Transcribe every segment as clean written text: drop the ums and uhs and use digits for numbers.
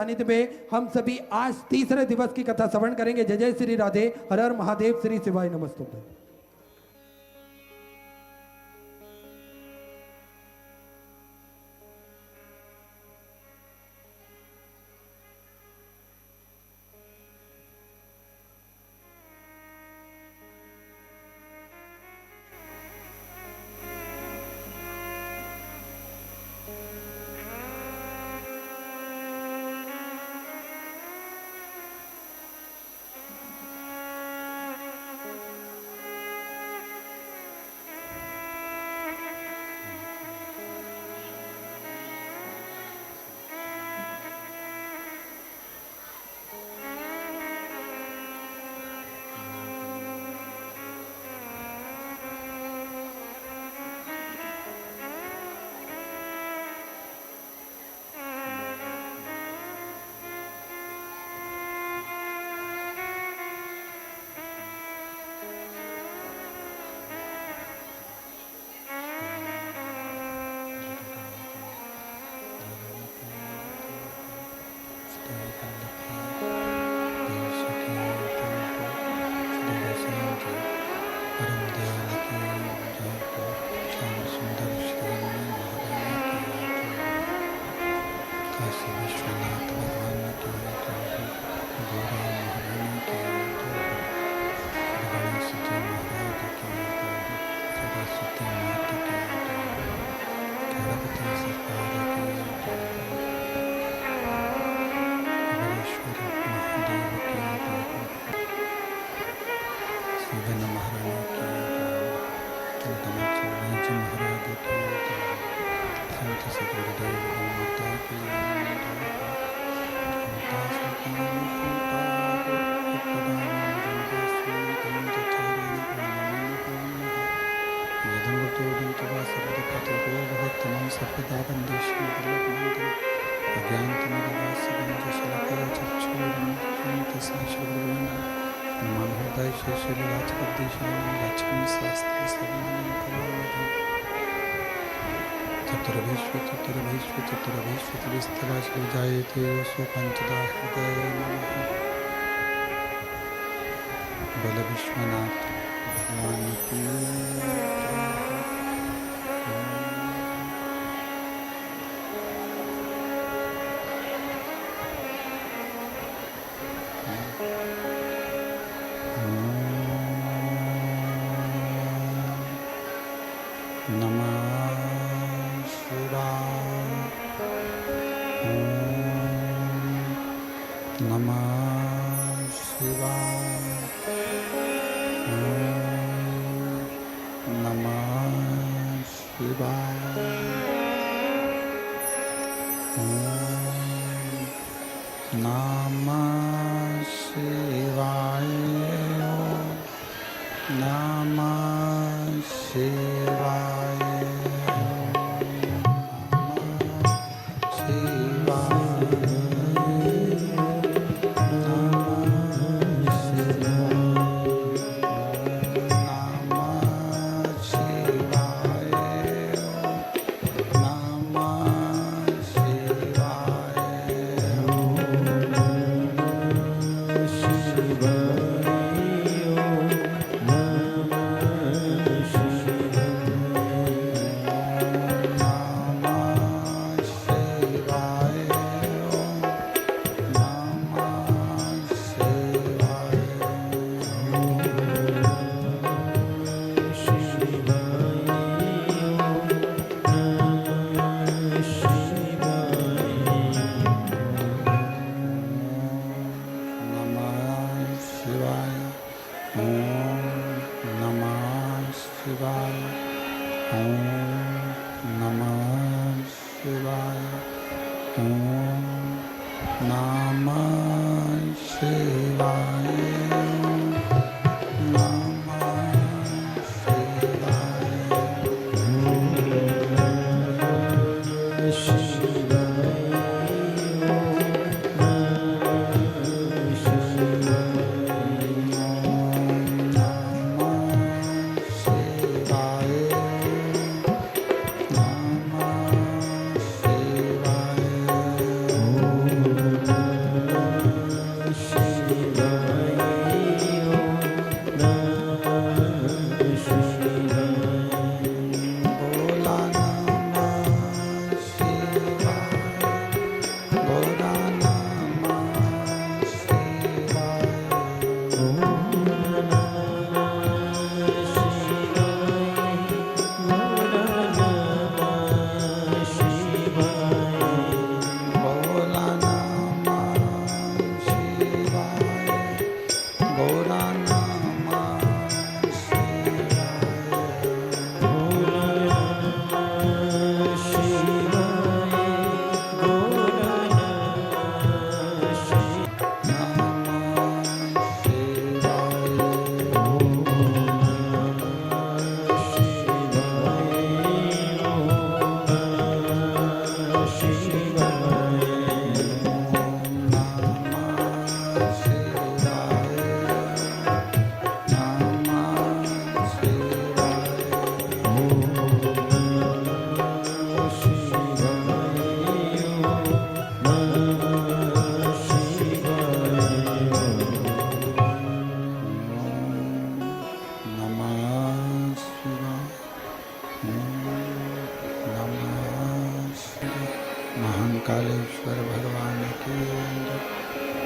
सानिध्य में हम सभी आज तीसरे दिवस की कथा श्रवण करेंगे। जय जय श्री राधे, हर हर महादेव, श्री शिवाय नमस्तुभ्यं। चतुर्भीष्वितविस्तराश्रिजायते सुपञ्चदा हृदय नमः। बल विश्वनाथ भगवान की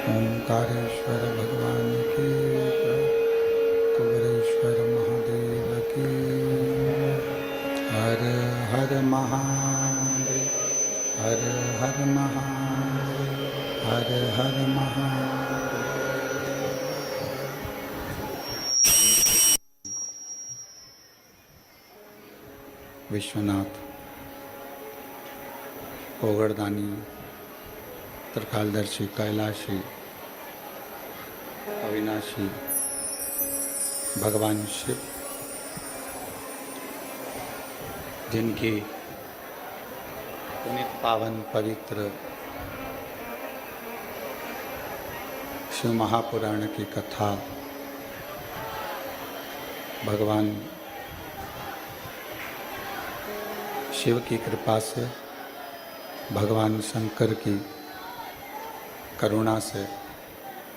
ओंकारेश्वर भगवान की जय। कुबेरेश्वर महादेव की। हर हर महादेव, हर हर महादेव, हर हर महादेव। विश्वनाथ, ओगड़दानी, त्रिकालदर्शी, कैलाशी, अविनाशी भगवान शिव, जिनकी पुनीत पावन पवित्र शिव महापुराण की कथा भगवान शिव की कृपा से, भगवान शंकर की करुणा से,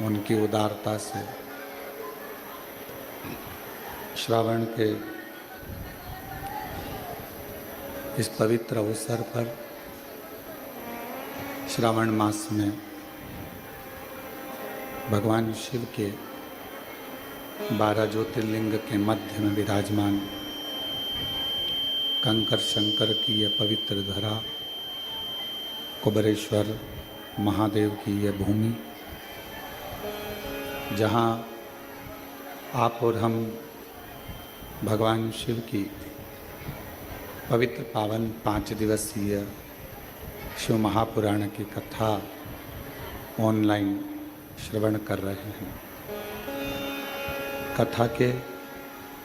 उनकी उदारता से श्रावण के इस पवित्र अवसर पर, श्रावण मास में भगवान शिव के 12 ज्योतिर्लिंग के मध्य में विराजमान कंकर शंकर की यह पवित्र धरा, कुबेरेश्वर महादेव की यह भूमि, जहाँ आप और हम भगवान शिव की पवित्र पावन 5 दिवसीय शिव महापुराण की कथा ऑनलाइन श्रवण कर रहे हैं। कथा के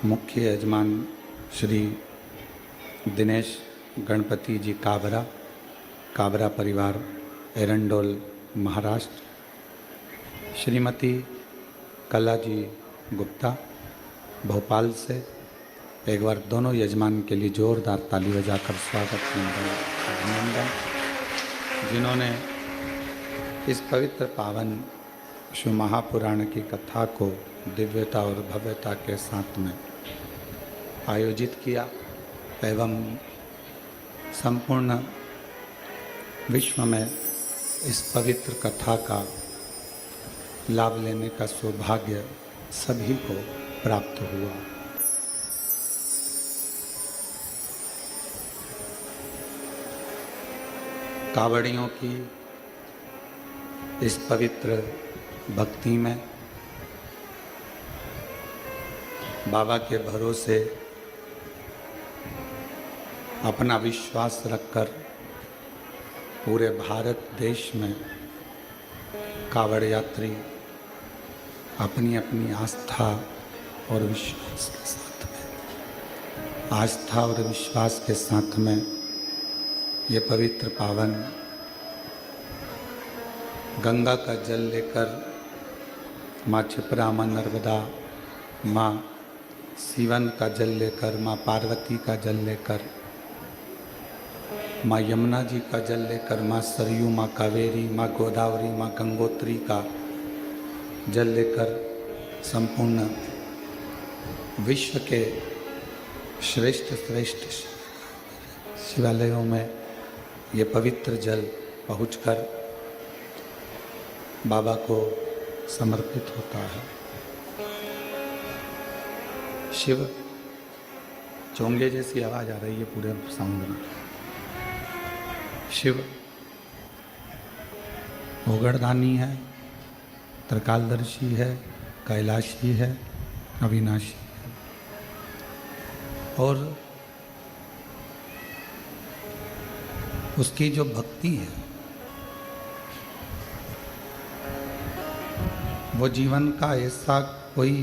मुख्य यजमान श्री दिनेश गणपति जी काबरा, काबरा परिवार, एरंडोल, महाराष्ट्र, श्रीमती कला जी गुप्ता, भोपाल से। एक बार दोनों यजमान के लिए जोरदार ताली बजाकर स्वागत अभिनंदन, जिन्होंने इस पवित्र पावन शिव महापुराण की कथा को दिव्यता और भव्यता के साथ में आयोजित किया एवं संपूर्ण विश्व में इस पवित्र कथा का लाभ लेने का सौभाग्य सभी को प्राप्त हुआ। कावड़ियों की इस पवित्र भक्ति में बाबा के भरोसे अपना विश्वास रखकर पूरे भारत देश में कावड़ यात्री अपनी अपनी आस्था और विश्वास के साथ में, आस्था और विश्वास के साथ में ये पवित्र पावन गंगा का जल लेकर माँ क्षिप्रा, माँ नर्मदा, माँ सीवन का जल लेकर, माँ पार्वती का जल लेकर, माँ यमुना जी का जल लेकर, माँ सरयू, माँ कावेरी, माँ गोदावरी, माँ गंगोत्री का जल लेकर संपूर्ण विश्व के श्रेष्ठ श्रेष्ठ शिवालयों में ये पवित्र जल पहुंचकर बाबा को समर्पित होता है। शिव, चोंगे जैसी आवाज़ आ रही है पूरे साउंड में। शिव ओगड़दानी है, त्रिकालदर्शी है, कैलाशी है, अविनाशी है, और उसकी जो भक्ति है वो जीवन का ऐसा कोई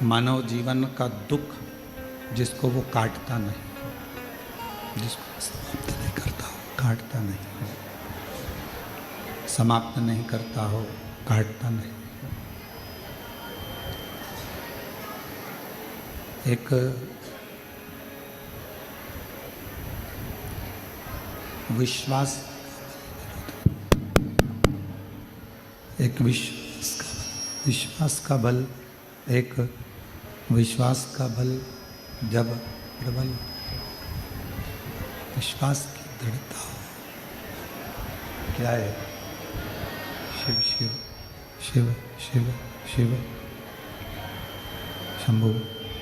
मानव जीवन का दुख जिसको वो काटता नहीं, जिसको समाप्त नहीं करता हो, काटता नहीं हो, समाप्त नहीं करता हो, काटता नहीं हो। एक विश्वास, एक विश्वास का बल, एक विश्वास का बल जब प्रबल, विश्वास की दृढ़ता हो, क्या है शिव शिव शिव शिव शिव शंभु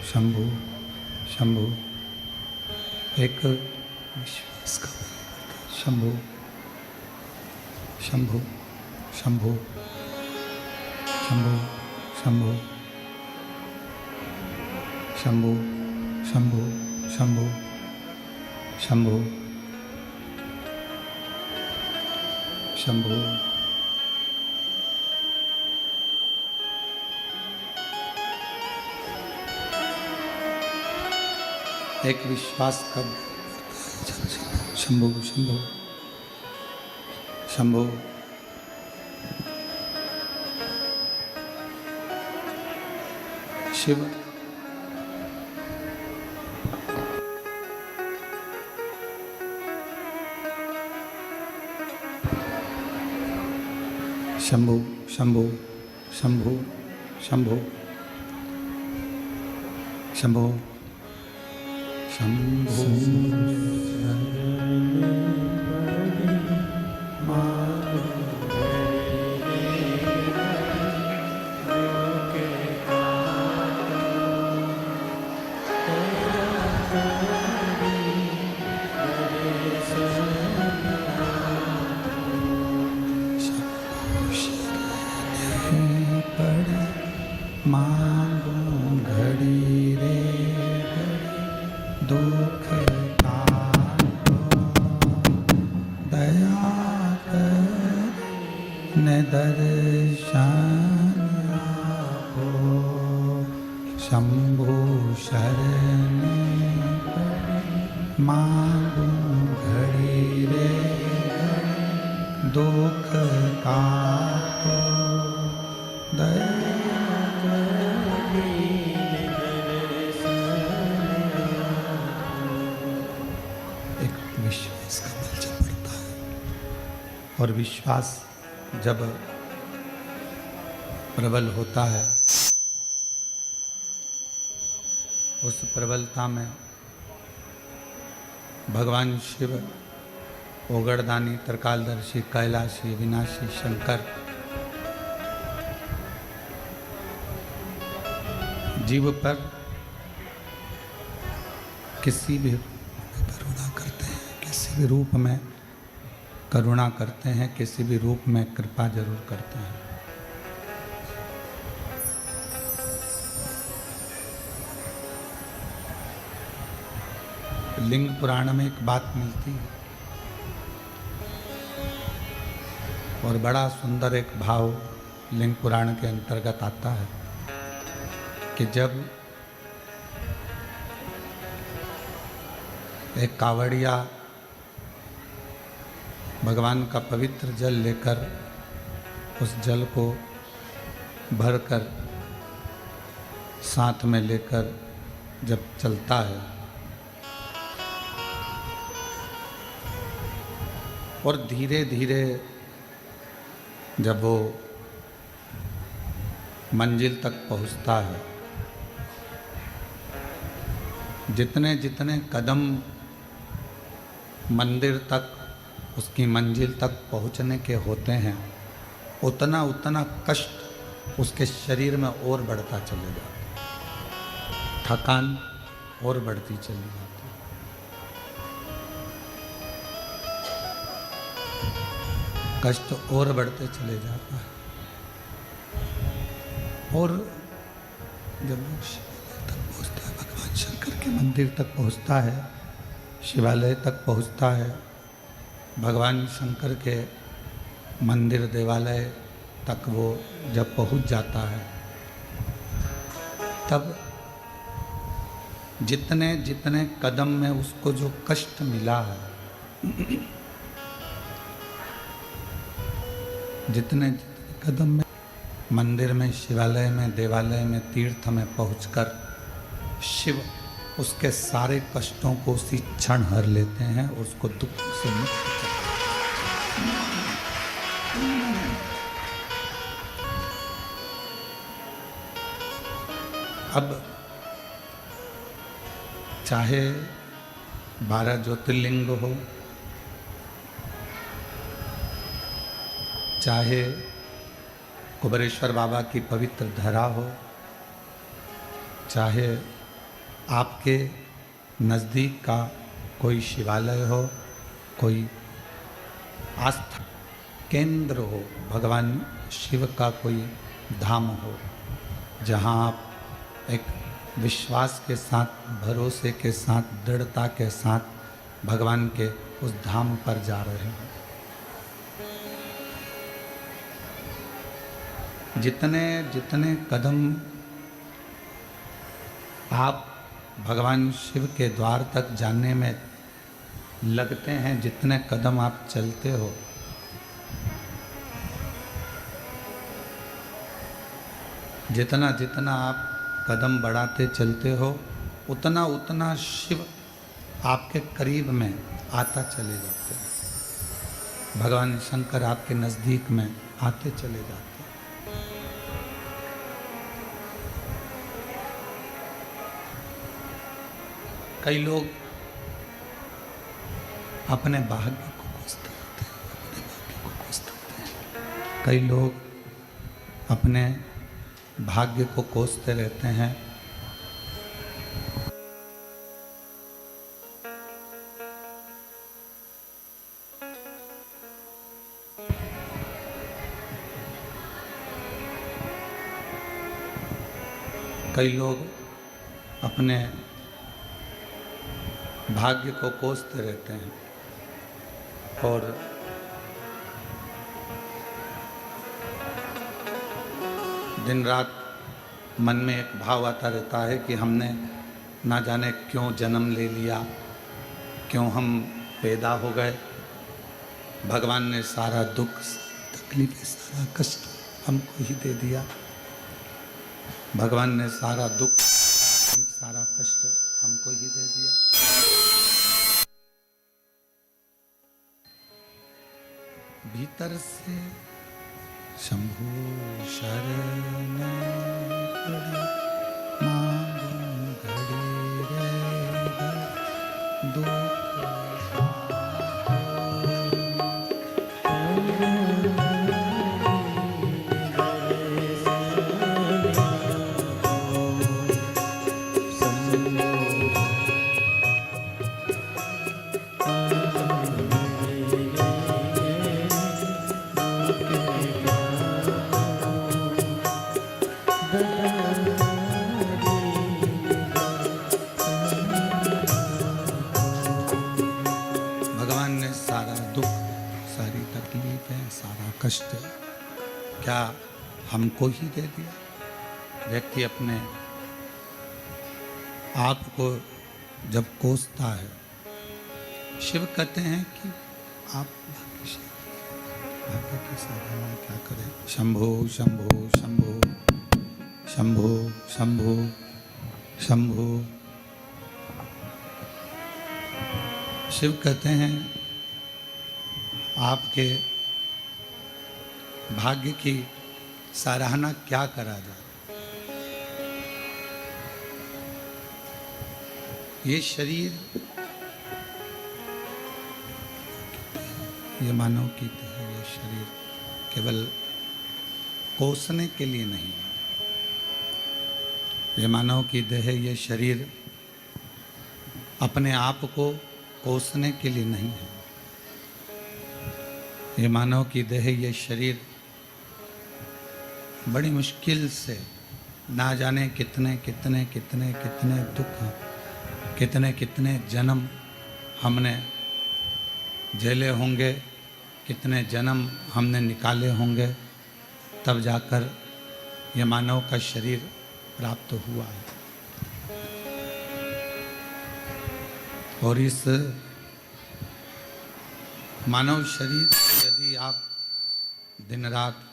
शंभु शंभु। एक विश्वास का शंभु शंभु शंभु शंभु शंभु शंभु शंभु शंभु शंभु शंभु। एक विश्वास का शंभु शंभु शंभु शिव शंभु शंभु शंभु शंभु शंभु शंभु। मांगो घड़ी रे दुख काटो दया कर न दर्शन आपो शंभु शरण मांगो घड़ी रे दुख काटो दया। विश्वास का बल जब बढ़ता है और विश्वास जब प्रबल होता है, उस प्रबलता में भगवान शिव ओगड़दानी त्रिकालदर्शी कैलाशी विनाशी शंकर जीव पर किसी भी करुणा करते हैं, किसी भी रूप में करुणा करते हैं, किसी भी रूप में कृपा जरूर करते हैं। लिंग पुराण में एक बात मिलती है और बड़ा सुंदर एक भाव लिंग पुराण के अंतर्गत आता है कि जब एक कावड़िया भगवान का पवित्र जल लेकर उस जल को भरकर साथ में लेकर जब चलता है और धीरे धीरे जब वो मंजिल तक पहुंचता है, जितने जितने कदम मंदिर तक उसकी मंजिल तक पहुंचने के होते हैं, उतना उतना कष्ट उसके शरीर में और बढ़ता चले जाता, थकान और बढ़ती चली जाती। कष्ट और बढ़ते चले जाता है और जब वो शिवालय तक पहुँचता है, भगवान शंकर के मंदिर तक पहुँचता है, शिवालय तक पहुँचता है, भगवान शंकर के मंदिर देवालय तक वो जब पहुँच जाता है, तब जितने जितने कदम में उसको जो कष्ट मिला है, जितने जितने कदम में मंदिर में, शिवालय में, देवालय में, तीर्थ में पहुंचकर शिव उसके सारे कष्टों को उसी क्षण हर लेते हैं और उसको दुख से मुक्त करते हैं। अब चाहे 12 ज्योतिर्लिंग हो, चाहे कुबेरेश्वर बाबा की पवित्र धरा हो, चाहे आपके नज़दीक का कोई शिवालय हो, कोई आस्था केंद्र हो, भगवान शिव का कोई धाम हो, जहाँ आप एक विश्वास के साथ, भरोसे के साथ, दृढ़ता के साथ भगवान के उस धाम पर जा रहे हैं। जितने जितने कदम आप भगवान शिव के द्वार तक जाने में लगते हैं, जितने कदम आप चलते हो, जितना जितना आप कदम बढ़ाते चलते हो, उतना उतना शिव आपके करीब में आता चले जाते हैं। भगवान शंकर आपके नज़दीक में आते चले जाते हैं। कई लोग अपने भाग्य को कोसते रहते हैं, अपने भाग्य को कोसते रहते हैं। कई लोग अपने भाग्य को कोसते रहते हैं। कई लोग अपने भाग्य को कोसते रहते हैं और दिन रात मन में एक भाव आता रहता है कि हमने ना जाने क्यों जन्म ले लिया, क्यों हम पैदा हो गए। भगवान ने सारा दुख, तकलीफ, सारा कष्ट हमको ही दे दिया। भगवान ने सारा दुख, सारा कष्ट हमको ही दे दिया। भीतर से शंभु शरण पड़ी, मांगू घड़ी रे घड़ी, दुख कष्ट क्या हमको ही दे दिया। व्यक्ति अपने आप को जब कोसता है, शिव कहते हैं कि आप भाग्य की साधना क्या करें। शंभो शंभो शंभो शंभो शंभो शंभो। शिव कहते हैं आपके भाग्य की सराहना क्या करा जाए। ये शरीर, ये मानव की देह, ये शरीर केवल कोसने के लिए नहीं है। ये मानव की देह, ये शरीर अपने आप को कोसने के लिए नहीं है। ये मानव की देह, ये शरीर बड़ी मुश्किल से ना जाने कितने कितने कितने कितने दुख, कितने कितने जन्म हमने झेले होंगे, कितने जन्म हमने निकाले होंगे, तब जाकर ये मानव का शरीर प्राप्त हुआ है। और इस मानव शरीर को यदि आप दिन रात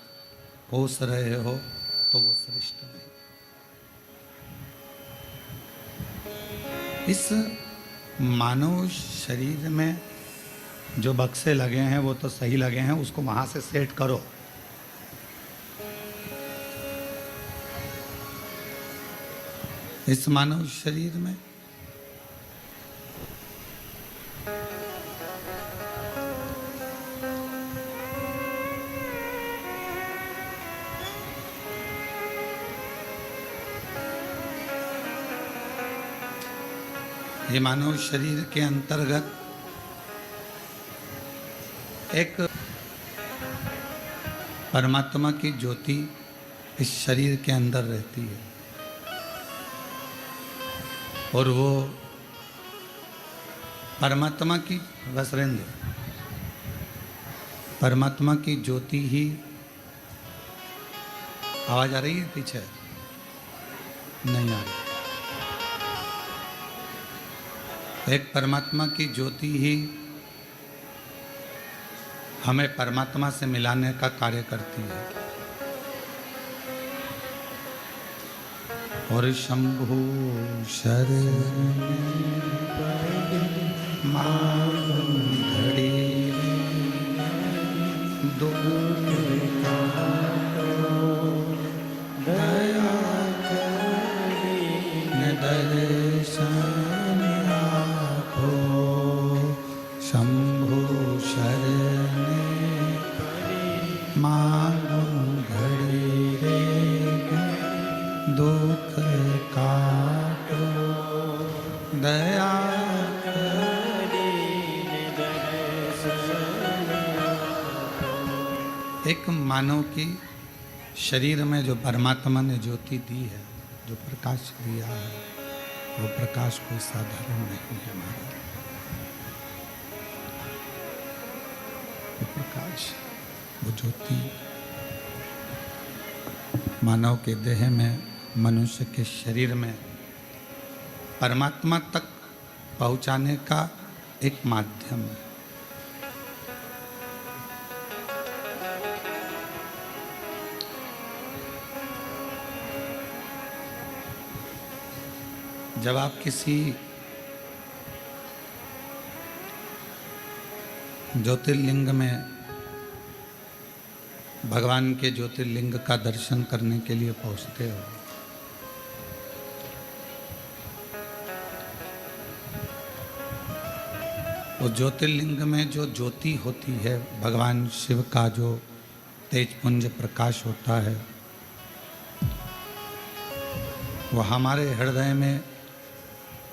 कोस रहे हो तो वो श्रेष्ठ नहीं। इस मानव शरीर में जो बक्से लगे हैं वो तो सही लगे हैं, उसको वहां से सेट करो। इस मानव शरीर में ये मानव शरीर के अंतर्गत एक परमात्मा की ज्योति इस शरीर के अंदर रहती है और वो परमात्मा की वसरेंद्र परमात्मा की ज्योति ही आवाज आ रही है पीछे नहीं आ रही। एक परमात्मा की ज्योति ही हमें परमात्मा से मिलाने का कार्य करती है। और शंभु शरण घड़ी दया दर्शन आपो शंभु शरण मांगो घड़ी रे दुख काटो दया एक मानव की शरीर में जो परमात्मा ने ज्योति दी है, जो प्रकाश दिया है, वो प्रकाश कोई साधारण नहीं है महाराज। वो प्रकाश, वो ज्योति मानव के देह में, मनुष्य के शरीर में परमात्मा तक पहुंचाने का एक माध्यम है। जब आप किसी ज्योतिर्लिंग में भगवान के ज्योतिर्लिंग का दर्शन करने के लिए पहुंचते हो, वो ज्योतिर्लिंग में जो ज्योति होती है, भगवान शिव का जो तेजपुंज प्रकाश होता है, वो हमारे हृदय में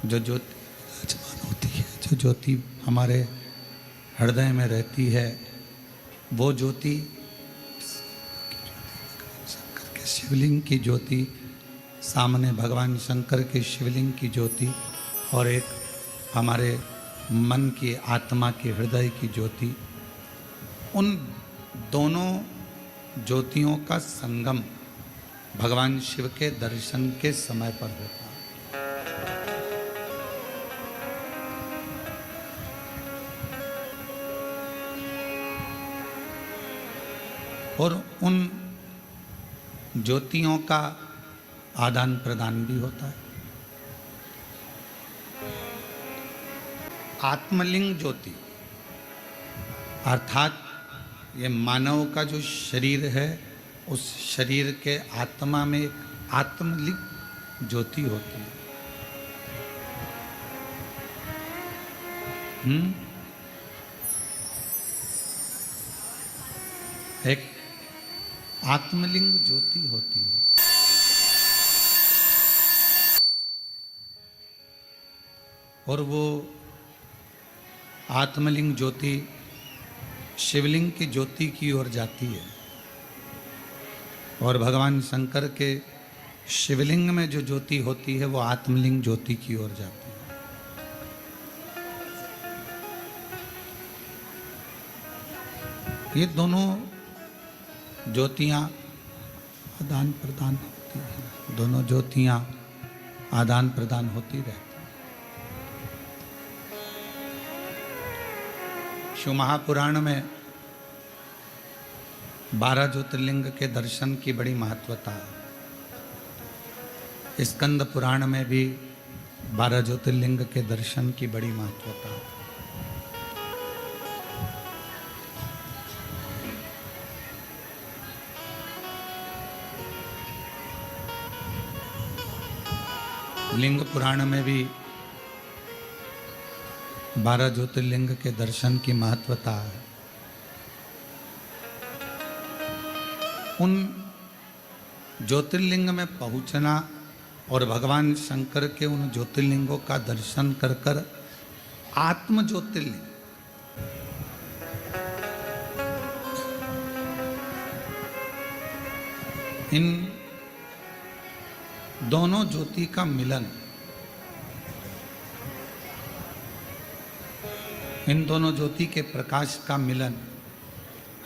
जो ज्योति विराजमान होती है, जो ज्योति हमारे हृदय में रहती है, वो ज्योति शंकर के शिवलिंग की ज्योति, सामने भगवान शंकर के शिवलिंग की ज्योति और एक हमारे मन की, आत्मा के हृदय की ज्योति, उन दोनों ज्योतियों का संगम भगवान शिव के दर्शन के समय पर होता है। और उन ज्योतियों का आदान प्रदान भी होता है। आत्मलिंग ज्योति अर्थात ये मानव का जो शरीर है, उस शरीर के आत्मा में एक आत्मलिंग ज्योति होती है। एक आत्मलिंग ज्योति होती है। और वो आत्मलिंग ज्योति शिवलिंग की ज्योति की ओर जाती है और भगवान शंकर के शिवलिंग में जो ज्योति होती है, वो आत्मलिंग ज्योति की ओर जाती है। ये दोनों ज्योतियां आदान प्रदान होती हैं, दोनों ज्योतियां आदान प्रदान होती रहती हैं। शिव महापुराण में 12 ज्योतिर्लिंग के दर्शन की बड़ी महत्वता है। स्कंद पुराण में भी 12 ज्योतिर्लिंग के दर्शन की बड़ी महत्वता है। लिंग पुराण में भी 12 ज्योतिर्लिंग के दर्शन की महत्वता है। उन ज्योतिर्लिंग में पहुंचना और भगवान शंकर के उन ज्योतिर्लिंगों का दर्शन कर कर आत्म ज्योतिर्लिंग, इन दोनों ज्योति का मिलन, इन दोनों ज्योति के प्रकाश का मिलन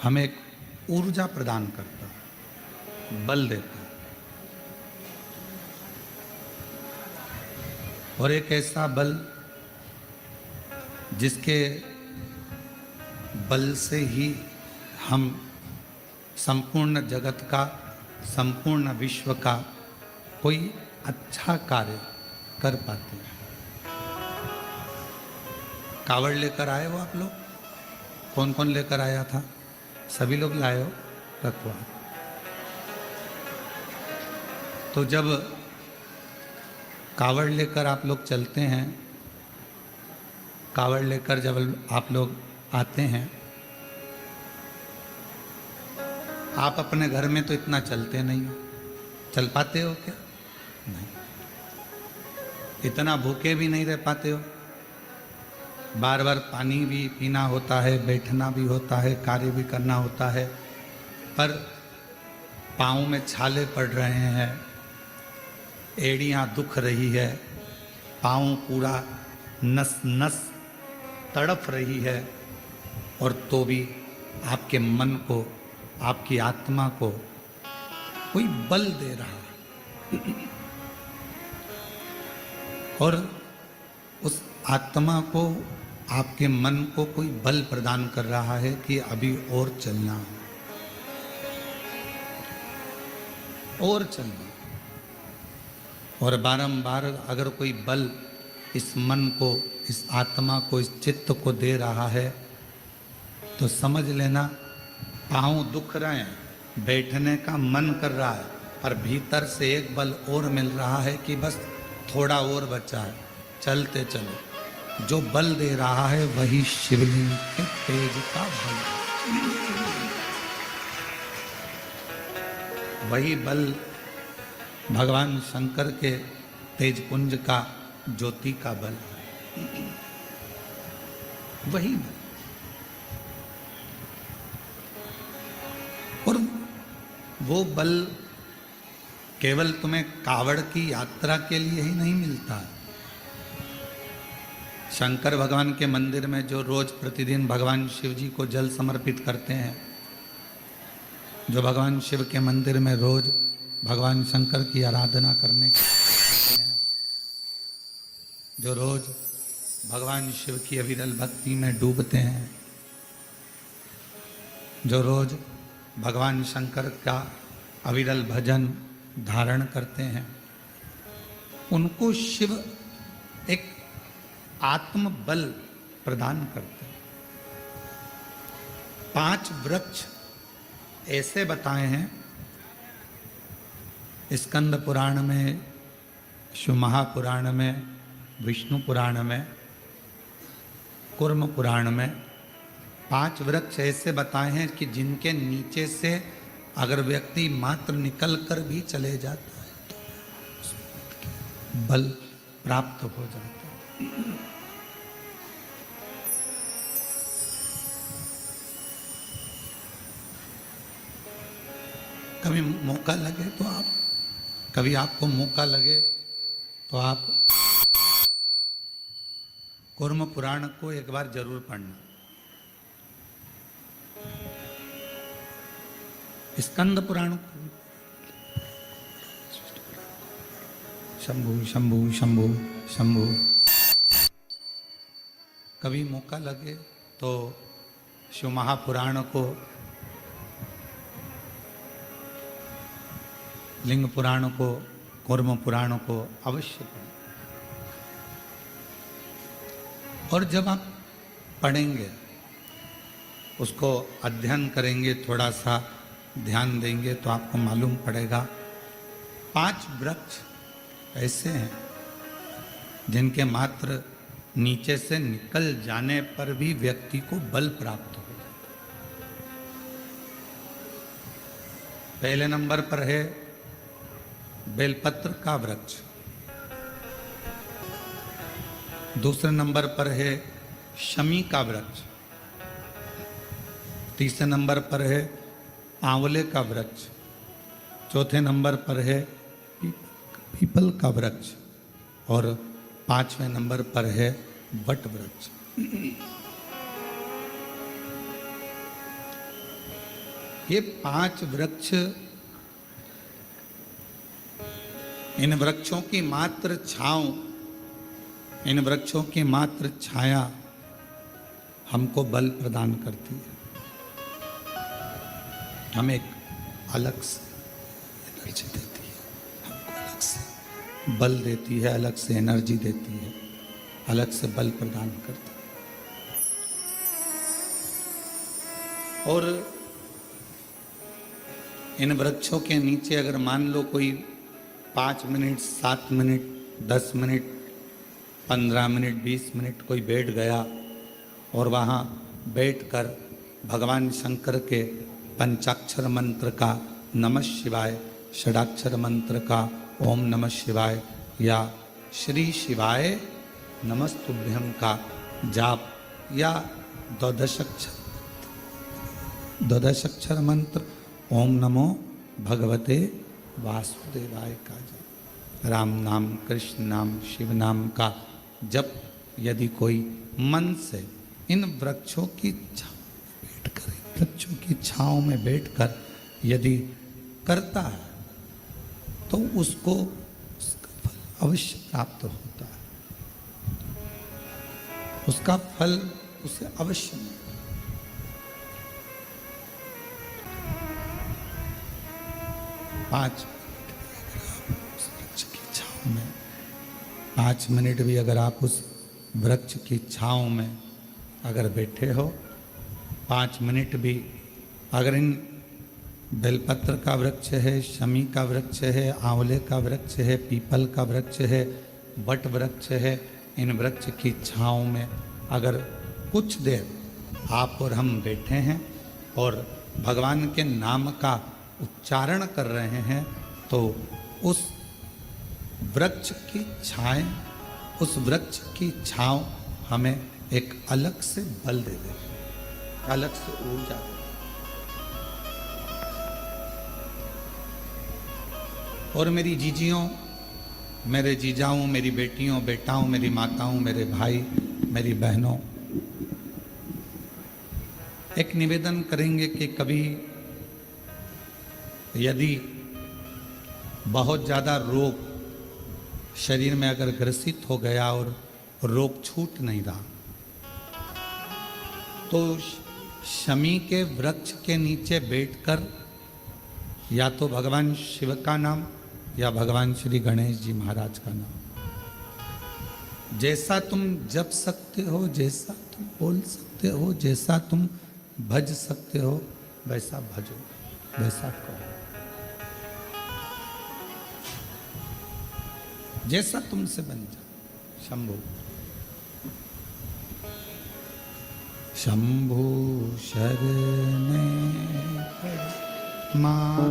हमें एक ऊर्जा प्रदान करता है, बल देता है। और एक ऐसा बल जिसके बल से ही हम संपूर्ण जगत का, संपूर्ण विश्व का कोई अच्छा कार्य कर पाते हैं। कावड़ लेकर आए हो आप लोग? कौन कौन लेकर आया था? सभी लोग लाए हो? रखवा। तो जब कावड़ लेकर आप लोग चलते हैं, कावड़ लेकर जब आप लोग आते हैं, आप अपने घर में तो इतना चलते नहीं हो। चल पाते हो क्या? नहीं। इतना भूखे भी नहीं रह पाते हो। बार बार पानी भी पीना होता है, बैठना भी होता है, कार्य भी करना होता है, पर पाँव में छाले पड़ रहे हैं, एड़ियाँ दुख रही है, पाँव पूरा नस नस तड़प रही है, और तो भी आपके मन को, आपकी आत्मा को कोई बल दे रहा है। और उस आत्मा को, आपके मन को कोई बल प्रदान कर रहा है कि अभी और चलना है, और चलना। और बारंबार अगर कोई बल इस मन को, इस आत्मा को, इस चित्त को दे रहा है, तो समझ लेना पाँव दुख रहे हैं, बैठने का मन कर रहा है, पर भीतर से एक बल और मिल रहा है कि बस थोड़ा और बचा है, चलते चलो। जो बल दे रहा है वही शिवलिंग के तेज का बल, वही बल भगवान शंकर के तेज पुंज का, ज्योति का बल, वही बल। और वो बल केवल तुम्हें कावड़ की यात्रा के लिए ही नहीं मिलता है। शंकर भगवान के मंदिर में जो रोज प्रतिदिन भगवान शिव जी को जल समर्पित करते हैं, जो भगवान शिव के मंदिर में रोज भगवान शंकर की आराधना करने के हैं, जो रोज भगवान शिव की अविरल भक्ति में डूबते हैं, जो रोज भगवान शंकर का अविरल भजन धारण करते हैं, उनको शिव एक आत्म बल प्रदान करते हैं। 5 वृक्ष ऐसे बताए हैं स्कंद पुराण में, शिव महापुराण में, विष्णु पुराण में, कूर्म पुराण में 5 वृक्ष ऐसे बताए हैं कि जिनके नीचे से अगर व्यक्ति मात्र निकल कर भी चले जाता है तो बल प्राप्त हो जाता है। कभी मौका लगे तो आप, कभी आपको मौका लगे तो आप कूर्म पुराण को एक बार जरूर पढ़ना। स्कंद पुराण को, शंभु शंभु शंभु शंभु, कभी मौका लगे तो शिव महापुराण को, लिंग पुराण को, कूर्म पुराण को अवश्य पढ़ें। और जब आप पढ़ेंगे, उसको अध्ययन करेंगे, थोड़ा सा ध्यान देंगे, तो आपको मालूम पड़ेगा 5 वृक्ष ऐसे हैं जिनके मात्र नीचे से निकल जाने पर भी व्यक्ति को बल प्राप्त हो जाता है। पहले नंबर पर है बेलपत्र का वृक्ष। दूसरे नंबर पर है शमी का वृक्ष, तीसरे नंबर पर है आंवले का वृक्ष, चौथे नंबर पर है पीपल का वृक्ष और पांचवें नंबर पर है वट वृक्ष। ये 5 वृक्ष, इन वृक्षों की मात्र छांव, इन वृक्षों की मात्र छाया हमको बल प्रदान करती है, हमें एक अलग से एनर्जी देती है, हमको अलग से बल देती है, अलग से एनर्जी देती है, अलग से बल प्रदान करती है। और इन वृक्षों के नीचे अगर मान लो कोई 5 minute, 7 minute, 10 minute, 15 minute, 20 minute कोई बैठ गया और वहाँ बैठकर भगवान शंकर के पंचाक्षर मंत्र का नमः शिवाय, षडाक्षर मंत्र का ओम नमः शिवाय या श्री शिवाय नमस्तुभ्यम का जाप या द्वादशाक्षर मंत्र ओम नमो भगवते वासुदेवाय का जप, राम नाम, कृष्ण नाम, शिव नाम का जप यदि कोई मन से इन वृक्षों की वृक्षों की छांव में बैठकर यदि करता है तो उसको उसका फल अवश्य प्राप्त होता है, उसका फल उसे अवश्य मिलता है। पाँच वृक्ष की छांव में 5 मिनट भी अगर आप उस वृक्ष की छांव में अगर बैठे हो, 5 मिनट भी अगर इन बेलपत्र का वृक्ष है, शमी का वृक्ष है, आंवले का वृक्ष है, पीपल का वृक्ष है, वट वृक्ष है, इन वृक्ष की छांव में अगर कुछ देर आप और हम बैठे हैं और भगवान के नाम का उच्चारण कर रहे हैं तो उस वृक्ष की छाएं, उस वृक्ष की छांव हमें एक अलग से बल दे देगी, अलग से ऊर्जा दे। और मेरी जीजियों, मेरे जीजाओं, मेरी बेटियों, बेटाओं, मेरी माताओं, मेरे भाई, मेरी बहनों, एक निवेदन करेंगे कि कभी यदि बहुत ज़्यादा रोग शरीर में अगर ग्रसित हो गया और रोग छूट नहीं रहा तो शमी के वृक्ष के नीचे बैठकर या तो भगवान शिव का नाम या भगवान श्री गणेश जी महाराज का नाम, जैसा तुम जप सकते हो, जैसा तुम बोल सकते हो, जैसा तुम भज सकते हो, वैसा भजो, वैसा करो, जैसा तुमसे बन जाए। शंभु शंभु शरणे मां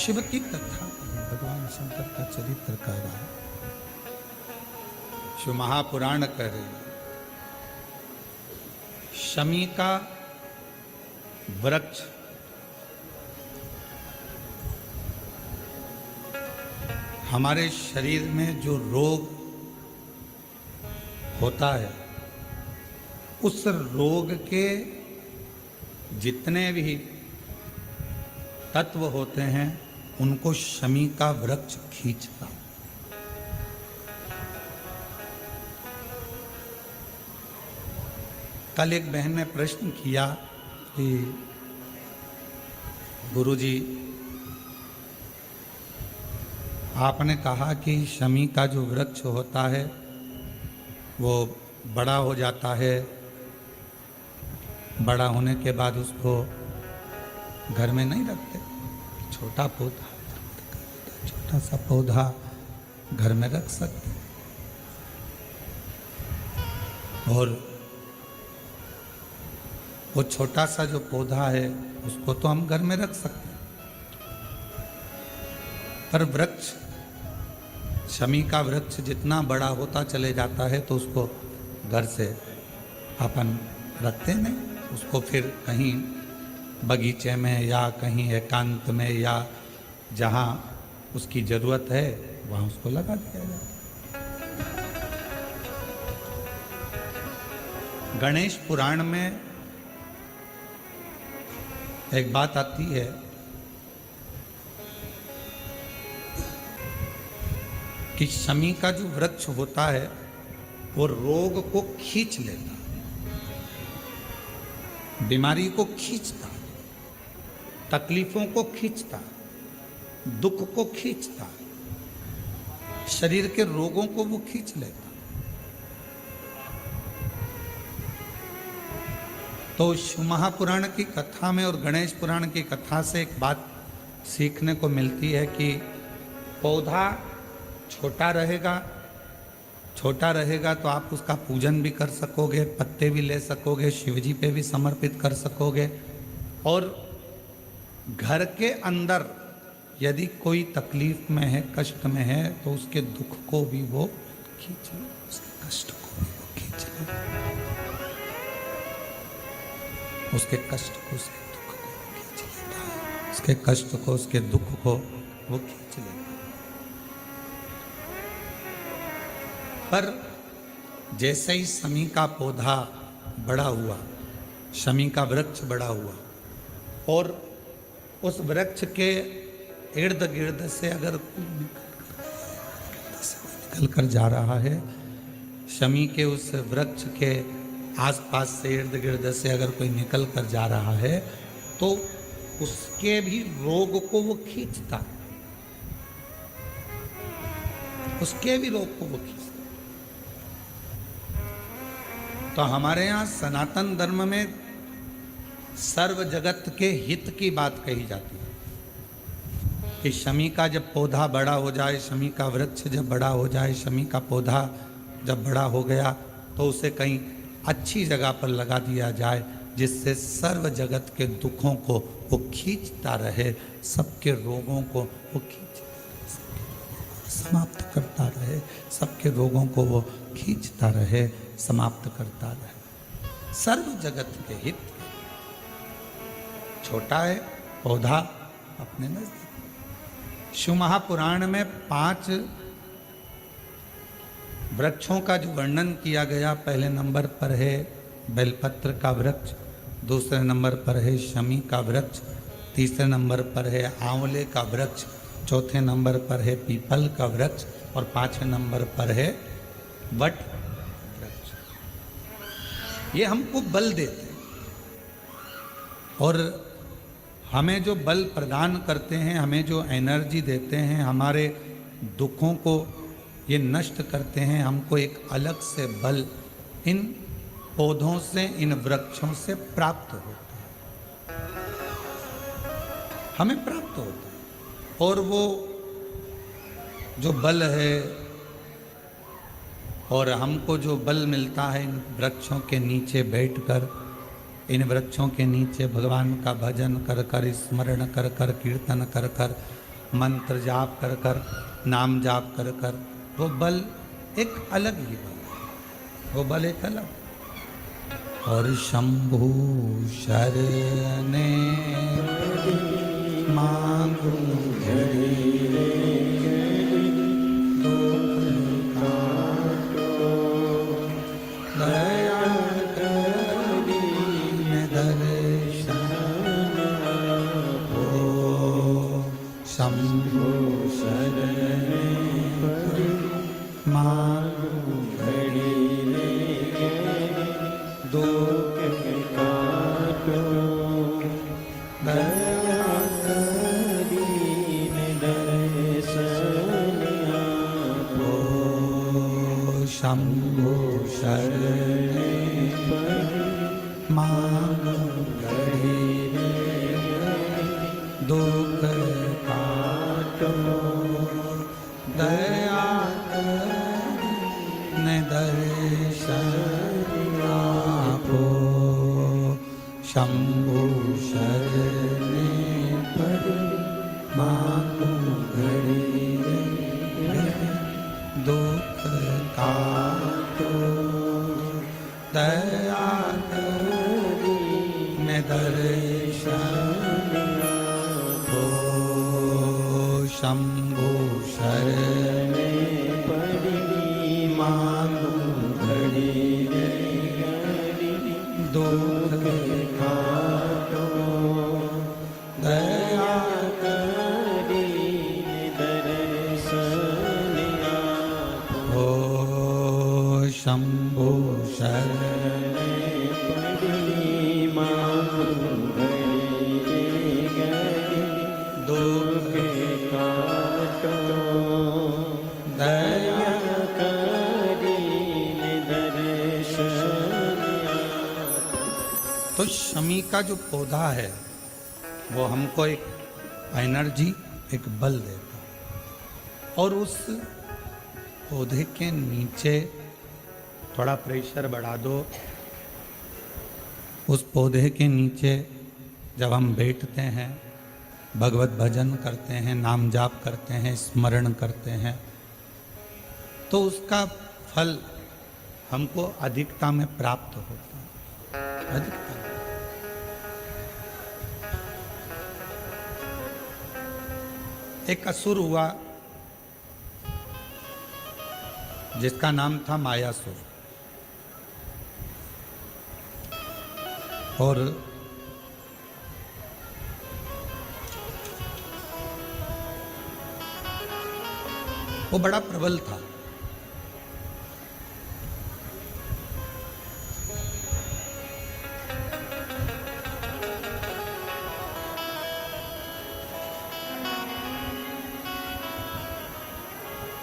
शिव की कथा भगवान शंकर का चरित्र कह रहा है, शिव महापुराण कह रहे हैं। शमी का वृक्ष हमारे शरीर में जो रोग होता है, उस रोग के जितने भी तत्व होते हैं उनको शमी का वृक्ष खींचता। कल एक बहन ने प्रश्न किया कि गुरुजी, आपने कहा कि शमी का जो वृक्ष होता है वो बड़ा हो जाता है, बड़ा होने के बाद उसको घर में नहीं रखते, छोटा पौधा, छोटा सा पौधा घर में रख सकते, और वो छोटा सा जो पौधा है उसको तो हम घर में रख सकते हैं, पर वृक्ष, शमी का वृक्ष जितना बड़ा होता चले जाता है तो उसको घर से अपन रखते नहीं, उसको फिर कहीं बगीचे में या कहीं एकांत में या जहाँ उसकी ज़रूरत है वहाँ उसको लगा दिया जाता है। गणेश पुराण में एक बात आती है कि शमी का जो वृक्ष होता है वो रोग को खींच लेता, बीमारी को खींचता, तकलीफों को खींचता, दुख को खींचता, शरीर के रोगों को वो खींच लेता। तो शिव महापुराण की कथा में और गणेश पुराण की कथा से एक बात सीखने को मिलती है कि पौधा छोटा रहेगा तो आप उसका पूजन भी कर सकोगे, पत्ते भी ले सकोगे, शिव जी पे भी समर्पित कर सकोगे, और घर के अंदर यदि कोई तकलीफ में है, कष्ट में है, तो उसके दुख को भी वो खींच ले, उसके कष्ट को भी वो खींच ले, उसके कष्ट को, उसके दुख को खींच लेता है, उसके कष्ट को, उसके दुख को वो खींच लेता है। पर जैसे ही शमी का पौधा बड़ा हुआ, शमी का वृक्ष बड़ा हुआ, और उस वृक्ष के इर्द गिर्द से अगर निकल कर जा रहा है, शमी के उस वृक्ष के आसपास से, इर्द गिर्द से अगर कोई निकल कर जा रहा है तो उसके भी रोग को वो खींचता, उसके भी रोग को वो खींचता। तो हमारे यहाँ सनातन धर्म में सर्व जगत के हित की बात कही जाती है कि शमी का जब पौधा बड़ा हो जाए, शमी का वृक्ष जब बड़ा हो जाए, शमी का पौधा जब बड़ा हो गया तो उसे कहीं अच्छी जगह पर लगा दिया जाए, जिससे सर्व जगत के दुखों को वो खींचता रहे, सबके रोगों को वो समाप्त करता रहे, सबके रोगों को वो खींचता रहे, समाप्त करता रहे। सर्व जगत के हित। छोटा है पौधा अपने नजदीक। शिव महापुराण में 5 वृक्षों का जो वर्णन किया गया, पहले नंबर पर है बेलपत्र का वृक्ष, दूसरे नंबर पर है शमी का वृक्ष, तीसरे नंबर पर है आंवले का वृक्ष, चौथे नंबर पर है पीपल का वृक्ष और 5वें नंबर पर है वट वृक्ष। ये हमको बल देते हैं और हमें जो बल प्रदान करते हैं, हमें जो एनर्जी देते हैं, हमारे दुखों को ये नष्ट करते हैं। हमको एक अलग से बल इन पौधों से, इन वृक्षों से प्राप्त होता है, हमें प्राप्त होता है। और वो जो बल है और हमको जो बल मिलता है इन वृक्षों के नीचे बैठकर, इन वृक्षों के नीचे भगवान का भजन कर कर, स्मरण कर कर, कीर्तन कर कर, मंत्र जाप कर कर, नाम जाप कर कर, वो बल एक अलग ही बल है, वो बल एक अलग। और शंभु शरणे मांगू दया करीने दर्शन हो। शंभु शरणे मांगू दुख काटो, दया करीने दर्शन हो। शंभु शरणे मांगो दुख काटो, दया करीने दर्शन आपो। शंभु शरणे मांगो दुख काटो, दया करीने दर्शन हो। शंभु शरणे मांगो दुख काटो, दया करीने दर्शन हो। शंभु शरणे मांगो दुख काटो, दया करीने दर्शन। तो शमी का जो पौधा है वो हमको एक एनर्जी, एक बल देता है। और उस पौधे के नीचे थोड़ा प्रेशर बढ़ा दो, उस पौधे के नीचे जब हम बैठते हैं, भगवत भजन करते हैं, नाम जाप करते हैं, स्मरण करते हैं, तो उसका फल हमको अधिकता में प्राप्त होता है। अधिकता में। एक असुर हुआ जिसका नाम था मायासुर, और वो बड़ा प्रबल था।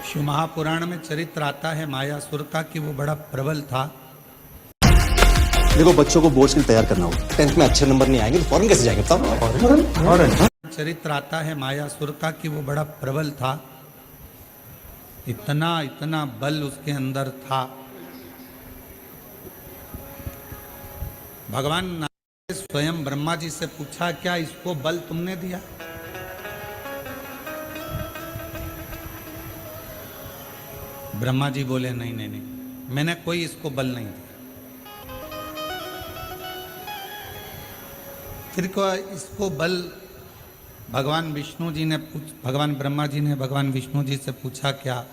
शिव महापुराण में चरित्र आता है मायासुर का कि वो बड़ा प्रबल था। देखो बच्चों को बोर्ड के लिए तैयार करना हो, 10th में अच्छे नंबर नहीं आएंगे तो फॉरेन कैसे जाएंगे बताओ। चरित्र आता है मायासुर का कि वो बड़ा प्रबल था, इतना इतना बल उसके अंदर था। भगवान ने स्वयं ब्रह्मा जी से पूछा, क्या इसको बल तुमने दिया? ब्रह्मा जी बोले नहीं नहीं नहीं, मैंने कोई इसको बल नहीं दिया। फिर को इसको बल भगवान विष्णु जी ने भगवान ब्रह्मा जी ने भगवान विष्णु जी से पूछा, क्या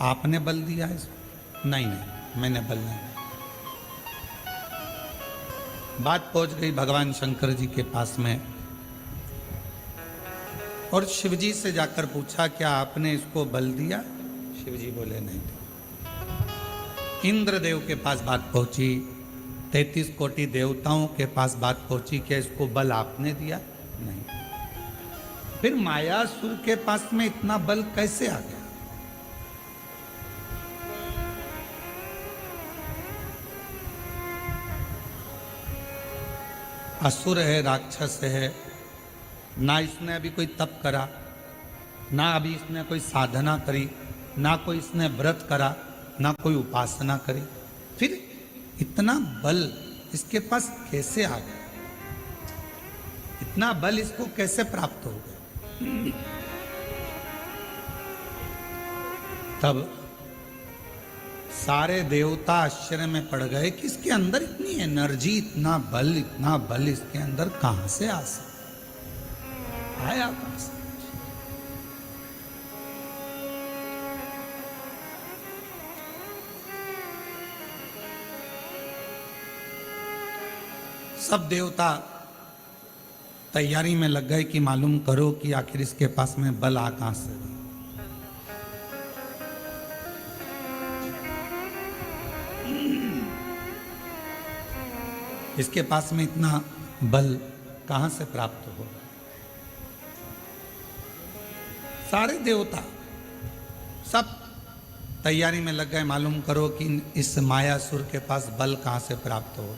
आपने बल दिया इसको? नहीं नहीं, मैंने बल नहीं दिया। बात पहुंच गई भगवान शंकर जी के पास में, और शिव जी से जाकर पूछा, क्या आपने इसको बल दिया? शिव जी बोले नहीं दिया। इंद्रदेव के पास बात पहुंची, 33 कोटि देवताओं के पास बात पहुंची, क्या इसको बल आपने दिया? नहीं। फिर मायासुर के पास में इतना बल कैसे आ गया? असुर है, राक्षस है, ना इसने अभी कोई तप करा, ना अभी इसने कोई साधना करी, ना कोई इसने व्रत करा, ना कोई उपासना करी, फिर इतना बल इसके पास कैसे आ गया? इतना बल इसको कैसे प्राप्त हो गया? तब सारे देवता आश्चर्य में पड़ गए कि इसके अंदर इतनी एनर्जी, इतना बल इसके अंदर कहां से आ सकता, आया कहां से? सब देवता तैयारी में लग गए कि मालूम करो कि आखिर इसके पास में बल आ कहां से। इसके पास में इतना बल कहां से प्राप्त होगा? सारे देवता सब तैयारी में लग गए, मालूम करो कि इस मायासुर के पास बल कहां से प्राप्त होगा।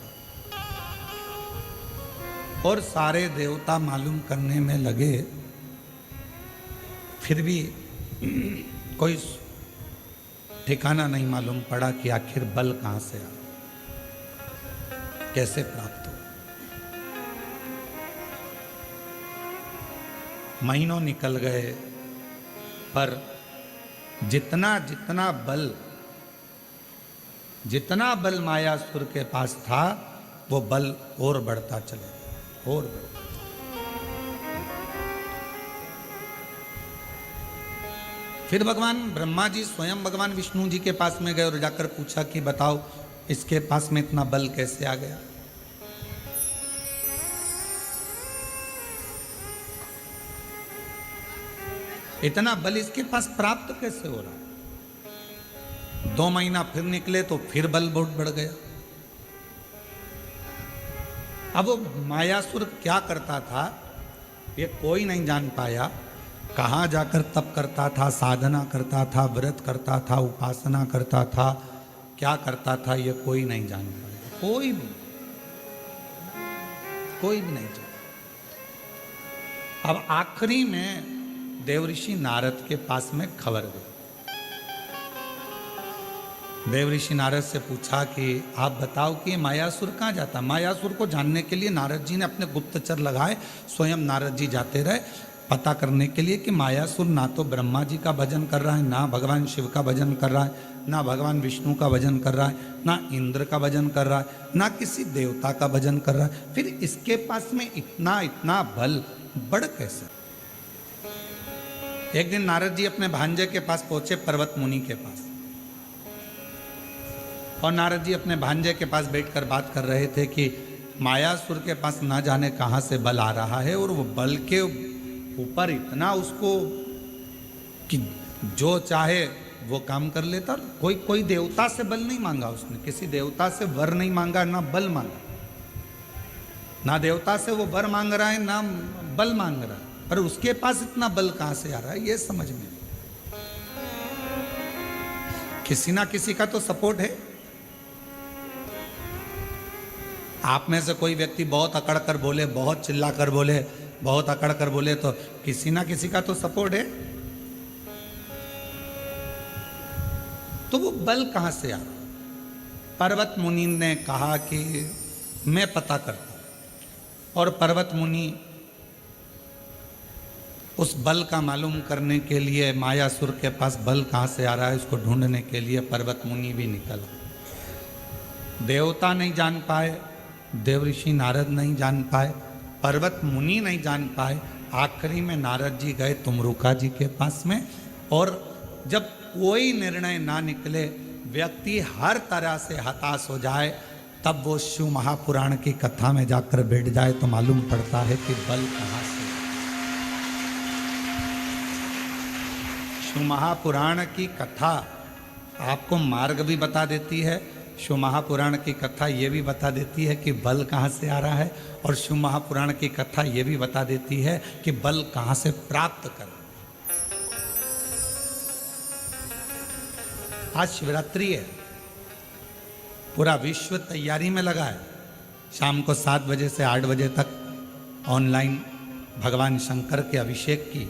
और सारे देवता मालूम करने में लगे, फिर भी कोई ठिकाना नहीं मालूम पड़ा कि आखिर बल कहां से आ, कैसे प्राप्त हो। महीनों निकल गए, पर जितना बल मायासुर के पास था, वो बल और बढ़ता चले गया, और बढ़ता। फिर भगवान ब्रह्मा जी स्वयं भगवान विष्णु जी के पास में गए और जाकर पूछा कि बताओ इसके पास में इतना बल कैसे आ गया। इतना बल इसके पास प्राप्त कैसे हो रहा है? 2 महीना फिर निकले तो फिर बल बहुत बढ़ गया। अब वो मायासुर क्या करता था ये कोई नहीं जान पाया। कहाँ जाकर तप करता था, साधना करता था, व्रत करता था, उपासना करता था, क्या करता था ये कोई नहीं जान पाया। कोई भी नहीं जान। अब आखिरी में देवऋषि नारद के पास में खबर गई। देवऋषि नारद से पूछा कि आप बताओ कि मायासुर कहाँ जाता। मायासुर को जानने के लिए नारद जी ने अपने गुप्तचर लगाए, स्वयं नारद जी जाते रहे पता करने के लिए कि मायासुर ना तो ब्रह्मा जी का भजन कर रहा है, ना भगवान शिव का भजन कर रहा है, ना भगवान विष्णु का भजन कर रहा है, ना इंद्र का भजन कर रहा है, ना किसी देवता का भजन कर रहा है। फिर इसके पास में इतना बल बढ़ कैसे? एक दिन नारद जी अपने भांजे के पास पहुंचे, पर्वत मुनि के पास, और नारद जी अपने भांजे के पास बैठकर बात कर रहे थे कि मायासुर के पास ना जाने कहां से बल आ रहा है, और वो बल के ऊपर इतना उसको कि जो चाहे वो काम कर लेता। कोई देवता से बल नहीं मांगा उसने, किसी देवता से वर नहीं मांगा, ना बल मांगा, ना देवता से वो वर मांग रहा है, ना बल मांग रहा है, पर उसके पास इतना बल कहां से आ रहा है ये समझ में नहीं। किसी ना किसी का तो सपोर्ट है। आप में से कोई व्यक्ति बहुत अकड़ कर बोले, बहुत चिल्ला कर बोले, बहुत अकड़ कर बोले, तो किसी ना किसी का तो सपोर्ट है। तो वो बल कहां से आ रहा? पर्वत मुनि ने कहा कि मैं पता करता हूं। और पर्वत मुनि उस बल का मालूम करने के लिए, मायासुर के पास बल कहां से आ रहा है उसको ढूंढने के लिए पर्वत मुनि भी निकला। देवता नहीं जान पाए, देवऋषि नारद नहीं जान पाए, पर्वत मुनि नहीं जान पाए। आखिरी में नारद जी गए तुमरुका जी के पास में, और जब कोई निर्णय ना निकले, व्यक्ति हर तरह से हताश हो जाए, तब वो शिव महापुराण की कथा में जाकर बैठ जाए तो मालूम पड़ता है कि बल कहां से। शिव महापुराण की कथा आपको मार्ग भी बता देती है, शिव महापुराण की कथा ये भी बता देती है कि बल कहाँ से आ रहा है, और शिव महापुराण की कथा ये भी बता देती है कि बल कहाँ से प्राप्त कर। आज शिवरात्रि है, पूरा विश्व तैयारी में लगा है। शाम को 7 बजे से 8 बजे तक ऑनलाइन भगवान शंकर के अभिषेक की।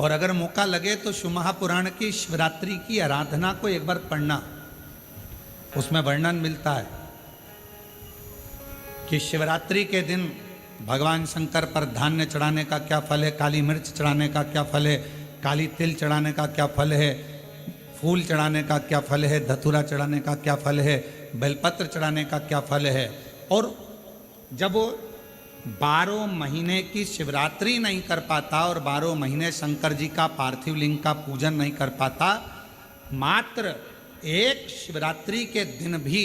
और अगर मौका लगे तो शिव महापुराण की शिवरात्रि की आराधना को एक बार पढ़ना, उसमें वर्णन मिलता है कि शिवरात्रि के दिन भगवान शंकर पर धान्य चढ़ाने का क्या फल है, काली मिर्च चढ़ाने का क्या फल है, काली तिल चढ़ाने का क्या फल है, फूल चढ़ाने का क्या फल है, धतूरा चढ़ाने का क्या फल है, बेलपत्र चढ़ाने का क्या फल है। और जब वो 12 महीने की शिवरात्रि नहीं कर पाता और 12 महीने शंकर जी का पार्थिव लिंग का पूजन नहीं कर पाता, मात्र एक शिवरात्रि के दिन भी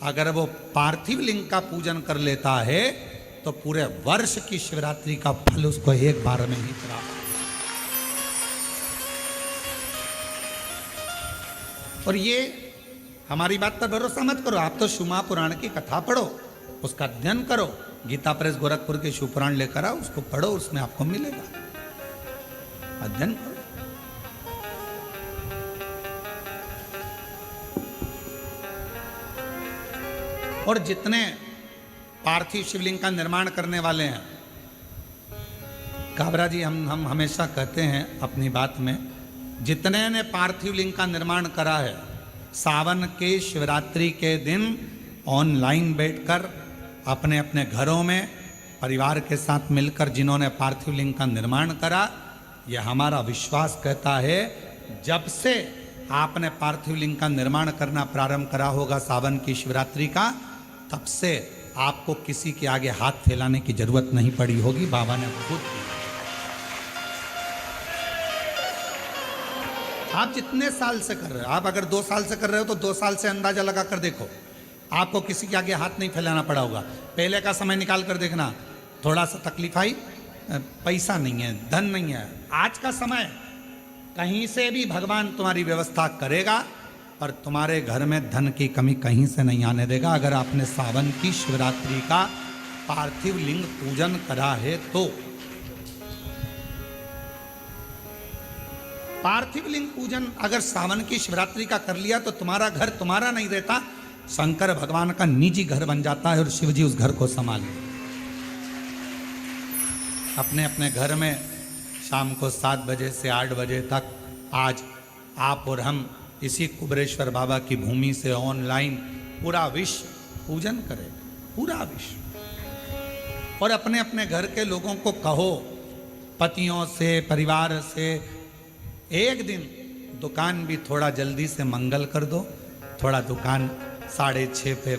अगर वो पार्थिव लिंग का पूजन कर लेता है तो पूरे वर्ष की शिवरात्रि का फल उसको एक बार में ही प्राप्त। और ये हमारी बात पर भरोसा मत करो, आप तो शिव पुराण की कथा पढ़ो, उसका अध्ययन करो, गीता प्रेस गोरखपुर के शिव पुराण लेकर आओ, उसको पढ़ो, उसमें आपको मिलेगा, अध्ययन करो। और जितने पार्थिव शिवलिंग का निर्माण करने वाले हैं, काबरा जी हम हमेशा कहते हैं अपनी बात में, जितने ने पार्थिव लिंग का निर्माण करा है, सावन के शिवरात्रि के दिन ऑनलाइन बैठकर अपने अपने घरों में परिवार के साथ मिलकर जिन्होंने पार्थिव लिंग का निर्माण करा, यह हमारा विश्वास कहता है, जब से आपने पार्थिव लिंग का निर्माण करना प्रारंभ करा होगा सावन की शिवरात्रि का, तब से आपको किसी के आगे हाथ फैलाने की जरूरत नहीं पड़ी होगी, बाबा ने खुद की। आप जितने साल से कर रहे हो, आप अगर 2 साल से कर रहे हो तो 2 साल से अंदाजा लगा कर देखो, आपको किसी के आगे हाथ नहीं फैलाना पड़ा होगा। पहले का समय निकाल कर देखना, थोड़ा सा तकलीफ आई, पैसा नहीं है, धन नहीं है। आज का समय कहीं से भी भगवान तुम्हारी व्यवस्था करेगा और तुम्हारे घर में धन की कमी कहीं से नहीं आने देगा, अगर आपने सावन की शिवरात्रि का पार्थिव लिंग पूजन करा है तो। पार्थिव लिंग पूजन अगर सावन की शिवरात्रि का कर लिया तो तुम्हारा घर तुम्हारा नहीं रहता, शंकर भगवान का निजी घर बन जाता है और शिव जी उस घर को संभाले। अपने अपने घर में शाम को 7 बजे से 8 बजे तक आज आप और हम इसी कुबरेश्वर बाबा की भूमि से ऑनलाइन पूरा विश्व पूजन करेगा, पूरा विश्व। और अपने अपने घर के लोगों को कहो, पतियों से, परिवार से, एक दिन दुकान भी थोड़ा जल्दी से मंगल कर दो, थोड़ा दुकान 6:30 पे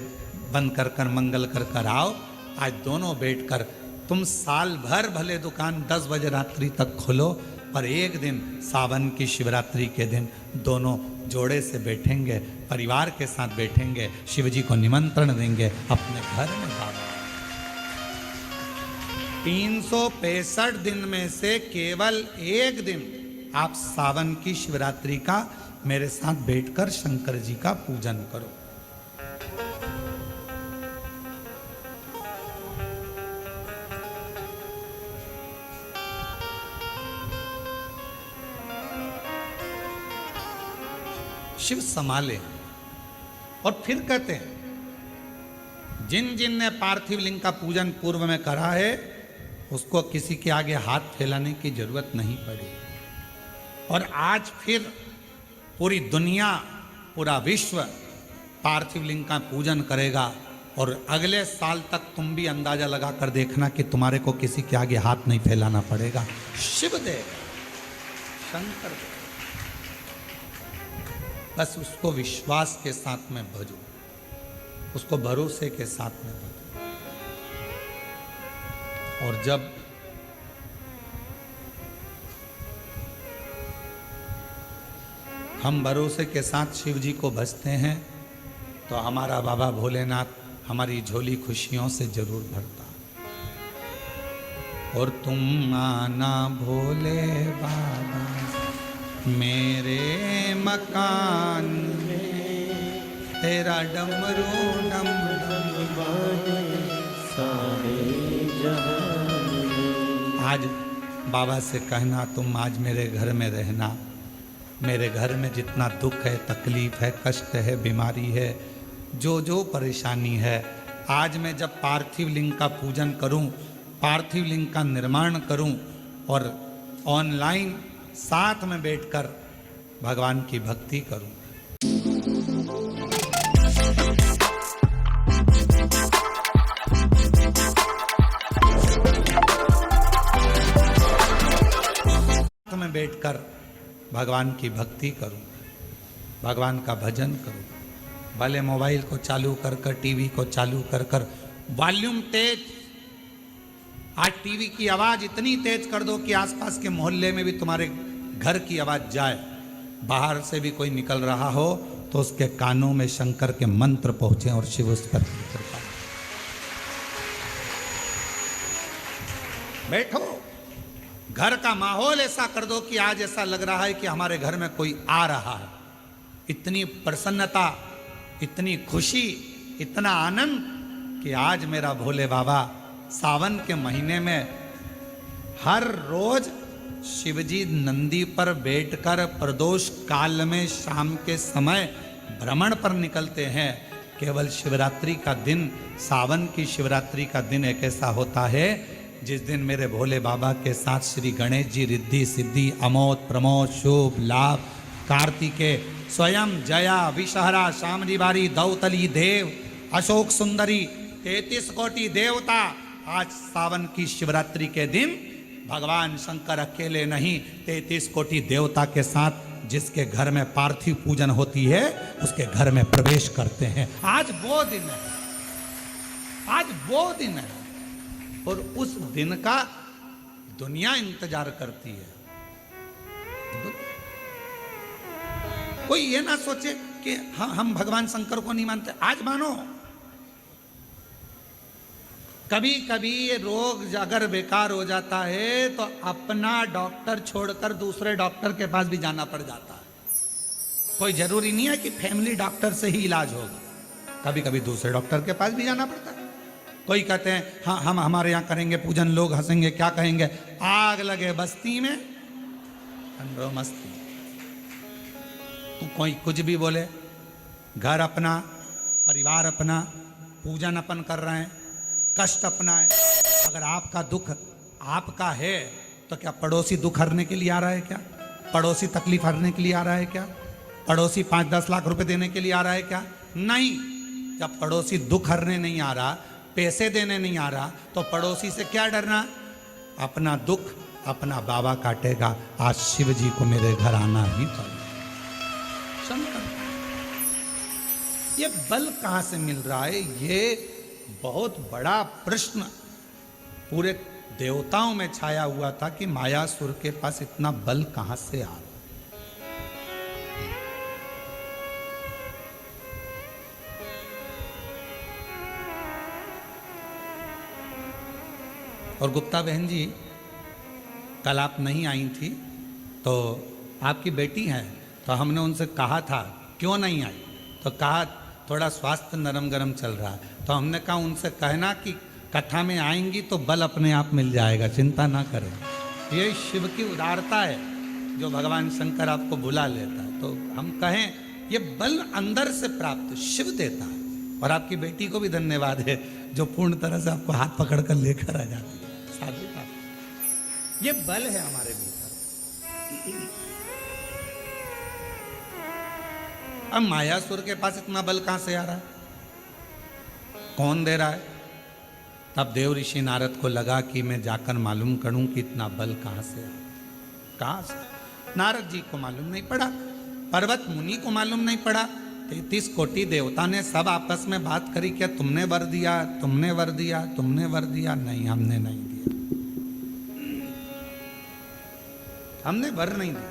बंद कर मंगल कर आओ। आज दोनों बैठकर तुम साल भर भले दुकान 10 बजे रात्रि तक खोलो, पर एक दिन सावन की शिवरात्रि के दिन दोनों जोड़े से बैठेंगे, परिवार के साथ बैठेंगे, शिव जी को निमंत्रण देंगे अपने घर में। बाबा 365 दिन में से केवल एक दिन आप सावन की शिवरात्रि का मेरे साथ बैठकर शंकर जी का पूजन करो। शिव संभाले। और फिर कहते हैं, जिन जिन ने पार्थिव लिंग का पूजन पूर्व में करा है उसको किसी के आगे हाथ फैलाने की जरूरत नहीं पड़ी। और आज फिर पूरी दुनिया, पूरा विश्व पार्थिव लिंग का पूजन करेगा। और अगले साल तक तुम भी अंदाजा लगा कर देखना कि तुम्हारे को किसी के आगे हाथ नहीं फैलाना पड़ेगा। शिव देव, शंकर देव, बस उसको विश्वास के साथ में भजो, उसको भरोसे के साथ में भजो। और जब हम भरोसे के साथ शिव जी को भजते हैं तो हमारा बाबा भोलेनाथ हमारी झोली खुशियों से जरूर भरता। और तुम आना भोले बाबा मेरे मकान में, तेरा डमरू डम डम बाजे सारे जहान में। आज बाबा से कहना, तुम आज मेरे घर में रहना, मेरे घर में जितना दुख है, तकलीफ है, कष्ट है, बीमारी है, जो जो परेशानी है, आज मैं जब पार्थिव लिंग का पूजन करूं, पार्थिव लिंग का निर्माण करूं और ऑनलाइन साथ में बैठकर भगवान की भक्ति करूं। बैठकर भगवान की भक्ति करूं, भगवान का भजन करूं। भले मोबाइल को चालू कर कर, टीवी को चालू कर कर, वॉल्यूम तेज। आज टीवी की आवाज इतनी तेज कर दो कि आसपास के मोहल्ले में भी तुम्हारे घर की आवाज जाए। बाहर से भी कोई निकल रहा हो तो उसके कानों में शंकर के मंत्र पहुंचे और शिव उस पर कृपा। बैठो, घर का माहौल ऐसा कर दो कि आज ऐसा लग रहा है कि हमारे घर में कोई आ रहा है। इतनी प्रसन्नता, इतनी खुशी, इतना आनंद कि आज मेरा भोले बाबा सावन के महीने में हर रोज शिवजी नंदी पर बैठकर प्रदोष काल में शाम के समय भ्रमण पर निकलते हैं। केवल शिवरात्रि का दिन, सावन की शिवरात्रि का दिन एक ऐसा होता है जिस दिन मेरे भोले बाबा के साथ श्री गणेश जी रिद्धि सिद्धि अमोद प्रमोद शुभ लाभ कार्तिकेय स्वयं जया विषहरा शामजी बारी दौतली देव अशोक सुंदरी 33 कोटि देवता आज सावन की शिवरात्रि के दिन भगवान शंकर अकेले नहीं 33 कोटि देवता के साथ जिसके घर में पार्थिव पूजन होती है उसके घर में प्रवेश करते हैं। आज वो दिन है, आज वो दिन है और उस दिन का दुनिया इंतजार करती है। कोई ये ना सोचे कि हम भगवान शंकर को नहीं मानते। आज मानो, कभी कभी ये रोग अगर बेकार हो जाता है तो अपना डॉक्टर छोड़कर दूसरे डॉक्टर के पास भी जाना पड़ जाता है। कोई जरूरी नहीं है कि फैमिली डॉक्टर से ही इलाज होगा, कभी कभी दूसरे डॉक्टर के पास भी जाना पड़ता है। कोई कहते हैं हाँ हम हमारे यहाँ करेंगे पूजन, लोग हंसेंगे, क्या कहेंगे, आग लगे बस्ती में ठंडो मस्ती। तू कोई कुछ भी बोले, घर अपना, परिवार अपना, पूजन अपन कर रहे हैं, कष्ट अपना है। अगर आपका दुख आपका है तो क्या पड़ोसी दुख हरने के लिए आ रहा है क्या? पड़ोसी तकलीफ हरने के लिए आ रहा है क्या? पड़ोसी 5-10 लाख रुपए देने के लिए आ रहा है क्या? नहीं। जब पड़ोसी दुख हरने नहीं आ रहा, पैसे देने नहीं आ रहा, तो पड़ोसी से क्या डरना? अपना दुख अपना बाबा काटेगा। आज शिव जी को मेरे घर आना ही पड़ेगा। शंकर, ये बल कहां से मिल रहा है? ये बहुत बड़ा प्रश्न पूरे देवताओं में छाया हुआ था कि मायासुर के पास इतना बल कहां से आ रहा। और गुप्ता बहन जी, कल आप नहीं आई थी तो आपकी बेटी हैं, तो हमने उनसे कहा था क्यों नहीं आई, तो कहा थोड़ा स्वास्थ्य नरम गरम चल रहा है। तो हमने कहा उनसे कहना कि कथा में आएंगी तो बल अपने आप मिल जाएगा, चिंता ना करें। ये शिव की उदारता है जो भगवान शंकर आपको बुला लेता है। तो हम कहें ये बल अंदर से प्राप्त शिव देता है। और आपकी बेटी को भी धन्यवाद है जो पूर्ण तरह से आपको हाथ पकड़ कर लेकर आ जाती है। साधु का ये बल है हमारे भीतर। अब मायासुर के पास इतना बल कहां से आ रहा है? कौन दे रहा है? तब देव ऋषि नारद को लगा कि मैं जाकर मालूम करूं कि इतना बल कहां से आया। कहां से? नारद जी को मालूम नहीं पड़ा, पर्वत मुनि को मालूम नहीं पड़ा, 33 कोटि देवता ने सब आपस में बात करी, क्या तुमने वर दिया, तुमने वर दिया, तुमने वर दिया? नहीं, हमने नहीं दिया, हमने वर नहीं दिया।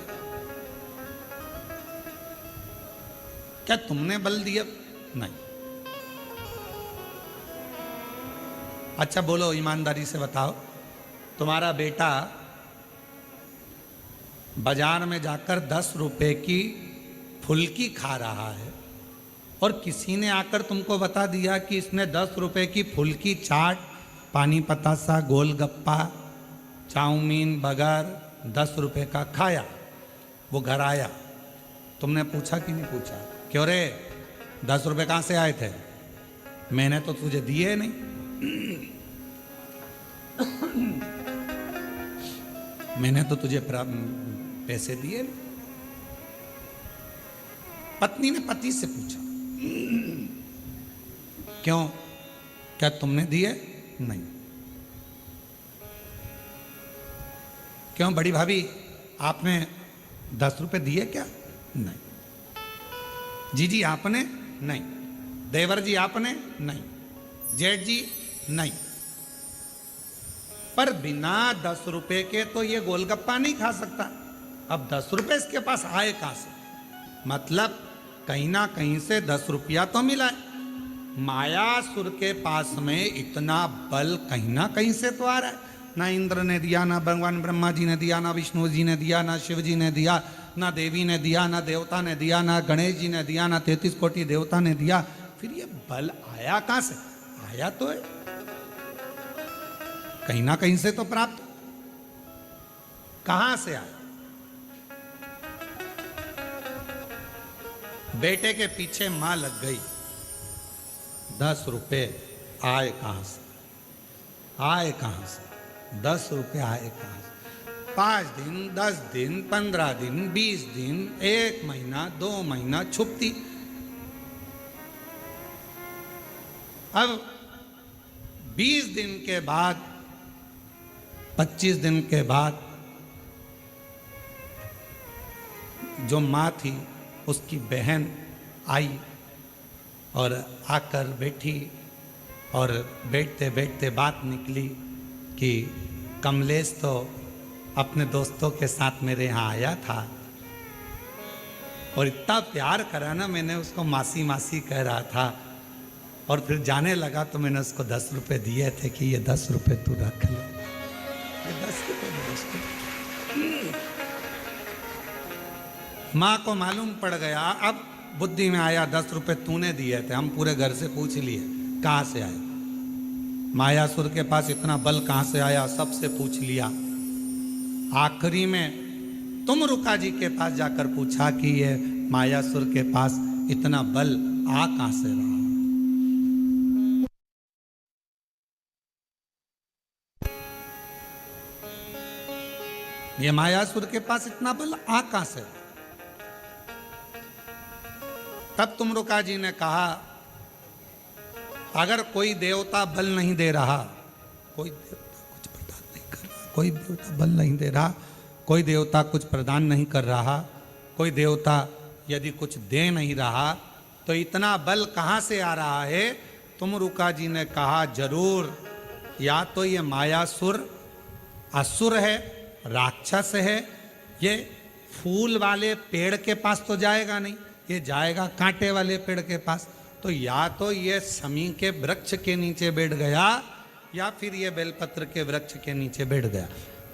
क्या तुमने बल दिया? नहीं। अच्छा बोलो, ईमानदारी से बताओ, तुम्हारा बेटा बाजार में जाकर 10 रुपए की फुल्की खा रहा है और किसी ने आकर तुमको बता दिया कि इसने 10 रुपए की फुल्की, चाट, पानी पतासा, गोलगप्पा, चाउमीन, बर्गर 10 रुपए का खाया। वो घर आया, तुमने पूछा कि नहीं पूछा? क्यों रे, 10 रुपए कहां से आए थे? मैंने तो तुझे दिए नहीं। मैंने तो तुझे पैसे दिए नहीं। पत्नी ने पति से पूछा, क्यों, क्या तुमने दिए? नहीं। क्यों बड़ी भाभी, आपने 10 रुपए दिए क्या? नहीं। जीजी आपने? नहीं। देवर जी आपने? नहीं। जेठ जी? नहीं। पर बिना 10 रुपए के तो ये गोलगप्पा नहीं खा सकता। अब 10 रुपए इसके पास आए कहां से? मतलब कहीं ना कहीं से 10 रुपया तो मिला है। मायासुर के पास में इतना बल कहीं ना कहीं से तो आ रहा है। ना इंद्र ने दिया, ना भगवान ब्रह्मा जी ने दिया, ना विष्णु जी ने दिया, ना शिव जी ने दिया, ना देवी ने दिया, ना देवता ने दिया, ना गणेश जी ने दिया, ना 33 कोटि देवता ने दिया। फिर ये बल आया कहां से? आया तो है कहीं ना कहीं से तो प्राप्त। कहां से आया? बेटे के पीछे मां लग गई। 10 रुपए आए कहां से? आए कहां से? 10 रुपए आए कहां से? 5 दिन, 10 दिन, 15 दिन, 20 दिन, 1 महीना, 2 महीना छुपती। अब 20 दिन के बाद, 25 दिन के बाद जो मां थी उसकी बहन आई और आकर बैठी और बैठते बैठते बात निकली कि कमलेश तो अपने दोस्तों के साथ मेरे यहाँ आया था और इतना प्यार करा ना, मैंने उसको मासी मासी कह रहा था और फिर जाने लगा तो मैंने उसको 10 रुपए दिए थे कि ये 10 रुपए तू रख ले। ये 10 रुपए माँ को मालूम पड़ गया। अब बुद्धि में आया 10 रुपए तूने दिए थे। हम पूरे घर से पूछ लिए कहां से आए, मायासुर के पास इतना बल कहां से आया, सबसे पूछ लिया। आखिरी में तुम रुका जी के पास जाकर पूछा कि ये मायासुर के पास इतना बल आ कहां से रहा। ये मायासुर के पास इतना बल आ कहां से? तब तुम रुका जी ने कहा, अगर कोई देवता बल नहीं दे रहा, कोई देवता कुछ प्रदान नहीं कर रहा, कोई देवता बल नहीं दे रहा, कोई देवता कुछ प्रदान नहीं कर रहा, कोई देवता यदि कुछ दे नहीं रहा, तो इतना बल कहां से आ रहा है? तुम रुका जी ने कहा, जरूर या तो ये मायासुर असुर है, राक्षस है, ये फूल वाले पेड़ के पास तो जाएगा नहीं, ये जाएगा कांटे वाले पेड़ के पास। तो या तो ये शमी के वृक्ष के नीचे बैठ गया या फिर ये बेलपत्र के वृक्ष के नीचे बैठ गया।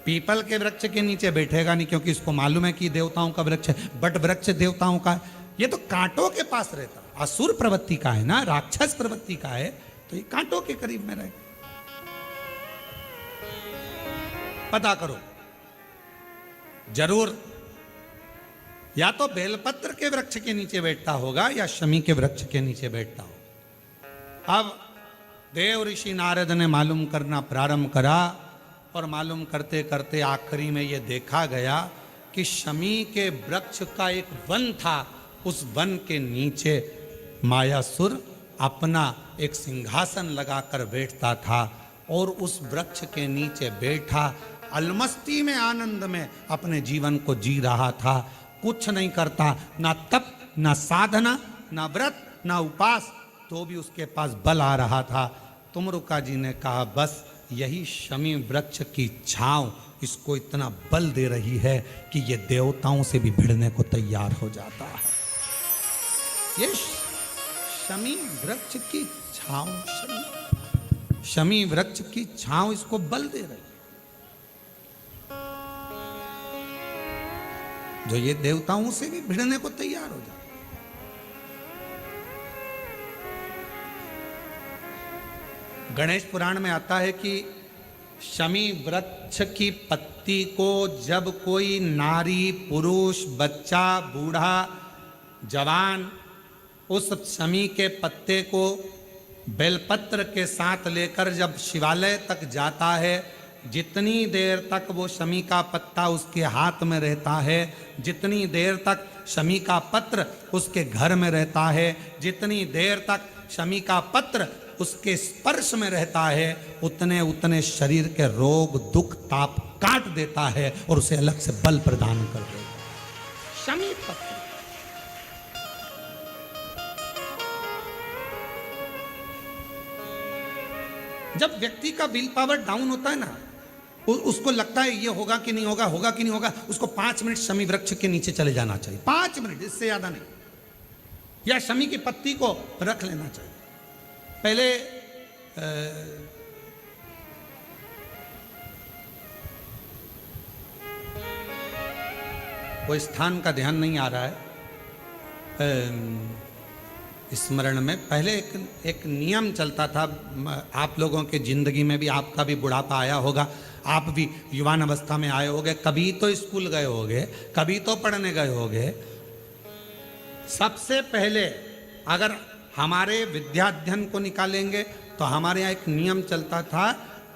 पीपल के वृक्ष के नीचे बैठेगा नहीं क्योंकि इसको मालूम है कि देवताओं का वृक्ष है, बट वृक्ष देवताओं का है। ये तो कांटों के पास रहता, असुर प्रवृत्ति का है ना, राक्षस प्रवृत्ति का है, तो ये कांटों के करीब में रहेगा। पता करो, जरूर या तो बेलपत्र के वृक्ष के नीचे बैठता होगा या शमी के वृक्ष के नीचे बैठता होगा। अब देव ऋषि नारद ने मालूम करना प्रारंभ करा और मालूम करते करते आखिरी में यह देखा गया कि शमी के वृक्ष का एक वन था, उस वन के नीचे मायासुर अपना एक सिंहासन लगाकर बैठता था और उस वृक्ष के नीचे बैठा अलमस्ती में, आनंद में अपने जीवन को जी रहा था। कुछ नहीं करता, ना तप, ना साधना, ना व्रत, ना उपास, तो भी उसके पास बल आ रहा था। तुमरुका जी ने कहा, बस यही शमी वृक्ष की छांव इसको इतना बल दे रही है कि ये देवताओं से भी भिड़ने को तैयार हो जाता है। ये शमी वृक्ष की छांव, शमी वृक्ष की छांव इसको बल दे रही है, जो ये देवताओं से भी भिड़ने को तैयार हो जाता। गणेश पुराण में आता है कि शमी वृक्ष की पत्ती को जब कोई नारी, पुरुष, बच्चा, बूढ़ा, जवान उस शमी के पत्ते को बेलपत्र के साथ लेकर जब शिवालय तक जाता है, जितनी देर तक वो शमी का पत्ता उसके हाथ में रहता है, जितनी देर तक शमी का पत्र उसके घर में रहता है, जितनी देर तक शमी का पत्र उसके स्पर्श में रहता है, उतने उतने शरीर के रोग, दुख, ताप काट देता है और उसे अलग से बल प्रदान कर देता है। शमी पत्री। जब व्यक्ति का विल पावर डाउन होता है ना, उसको लगता है ये होगा कि नहीं होगा, होगा कि नहीं होगा, उसको 5 मिनट शमी वृक्ष के नीचे चले जाना चाहिए, 5 मिनट, इससे ज्यादा नहीं, या शमी की पत्ती को रख लेना चाहिए। पहले वो स्थान का ध्यान नहीं आ रहा है स्मरण में। पहले एक नियम चलता था, आप लोगों के जिंदगी में भी, आपका भी बुढ़ापा आया होगा, आप भी युवान अवस्था में आए होंगे, कभी तो स्कूल गए होंगे, कभी तो पढ़ने गए होंगे। सबसे पहले अगर हमारे विद्याध्ययन को निकालेंगे तो हमारे यहाँ एक नियम चलता था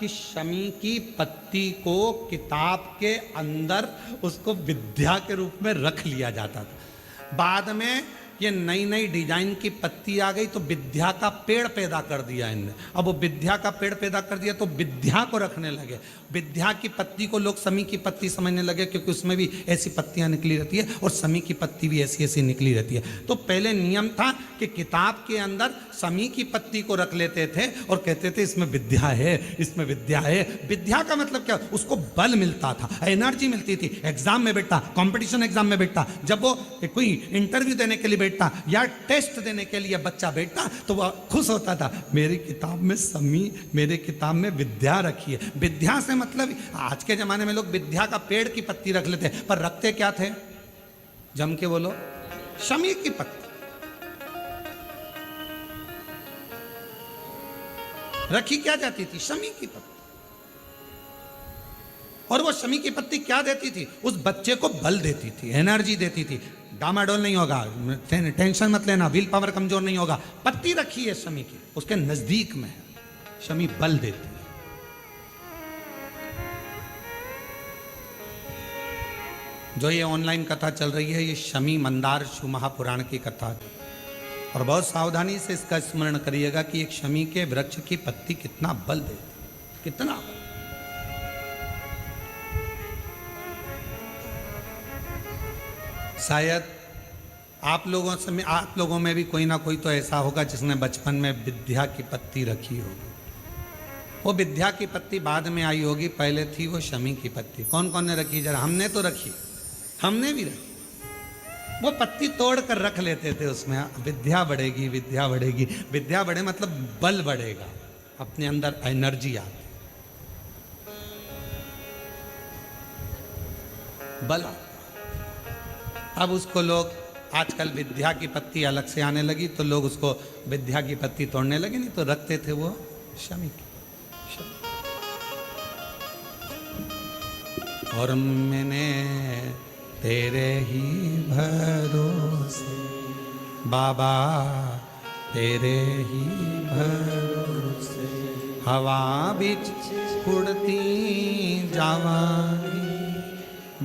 कि शमी की पत्ती को किताब के अंदर उसको विद्या के रूप में रख लिया जाता था। बाद में ये नई नई डिजाइन की पत्ती आ गई तो विद्या का पेड़ पैदा कर दिया इनने। अब वो विद्या का पेड़ पैदा कर दिया तो विद्या को रखने लगे। विद्या की पत्ती को लोग शमी की पत्ती समझने लगे, क्योंकि उसमें भी ऐसी पत्तियां निकली रहती है और शमी की पत्ती भी ऐसी ऐसी निकली रहती है। तो पहले नियम था कि किताब के अंदर शमी की पत्ती को रख लेते थे और कहते थे इसमें विद्या है, इसमें विद्या है। विद्या का मतलब क्या, उसको बल मिलता था, एनर्जी मिलती थी। एग्जाम में बैठता, कंपटीशन एग्जाम में बैठता, जब वो कोई इंटरव्यू देने के लिए बैठता या टेस्ट देने के लिए बच्चा बैठता तो वह खुश होता था, मेरी किताब में शमी, मेरे किताब में विद्या रखी है। विद्या से मतलब आज के जमाने में लोग विद्या का पेड़ की पत्ती रख लेते, पर रखते क्या थे, जम के बोलो, शमी की पत्ती। रखी क्या जाती थी, शमी की पत्ती। और वो शमी की पत्ती क्या देती थी, उस बच्चे को बल देती थी, एनर्जी देती थी। डामाडोल नहीं होगा, टेंशन मत लेना, विल पावर कमजोर नहीं होगा। पत्ती रखी है शमी की, उसके नजदीक में है, शमी बल देती है। जो ये ऑनलाइन कथा चल रही है, ये शमी मंदार शिव महापुराण की कथा है। और बहुत सावधानी से इसका स्मरण करिएगा कि एक शमी के वृक्ष की पत्ती कितना बल देती, कितना बल। शायद आप लोगों में भी कोई ना कोई तो ऐसा होगा जिसने बचपन में विद्या की पत्ती रखी होगी। वो विद्या की पत्ती बाद में आई होगी, पहले थी वो शमी की पत्ती। कौन कौन ने रखी, जरा हमने तो रखी, हमने भी रखी। वो पत्ती तोड़ कर रख लेते थे, उसमें विद्या बढ़ेगी, विद्या बढ़ेगी। विद्या बढ़े मतलब बल बढ़ेगा, अपने अंदर एनर्जी आती, बल। अब उसको लोग आजकल विद्या की पत्ती अलग से आने लगी तो लोग उसको विद्या की पत्ती तोड़ने लगे, नहीं तो रखते थे वो शमी की। और मैंने तेरे ही भरोसे बाबा, तेरे ही भरोसे हवा बिच उड़ती जावांगी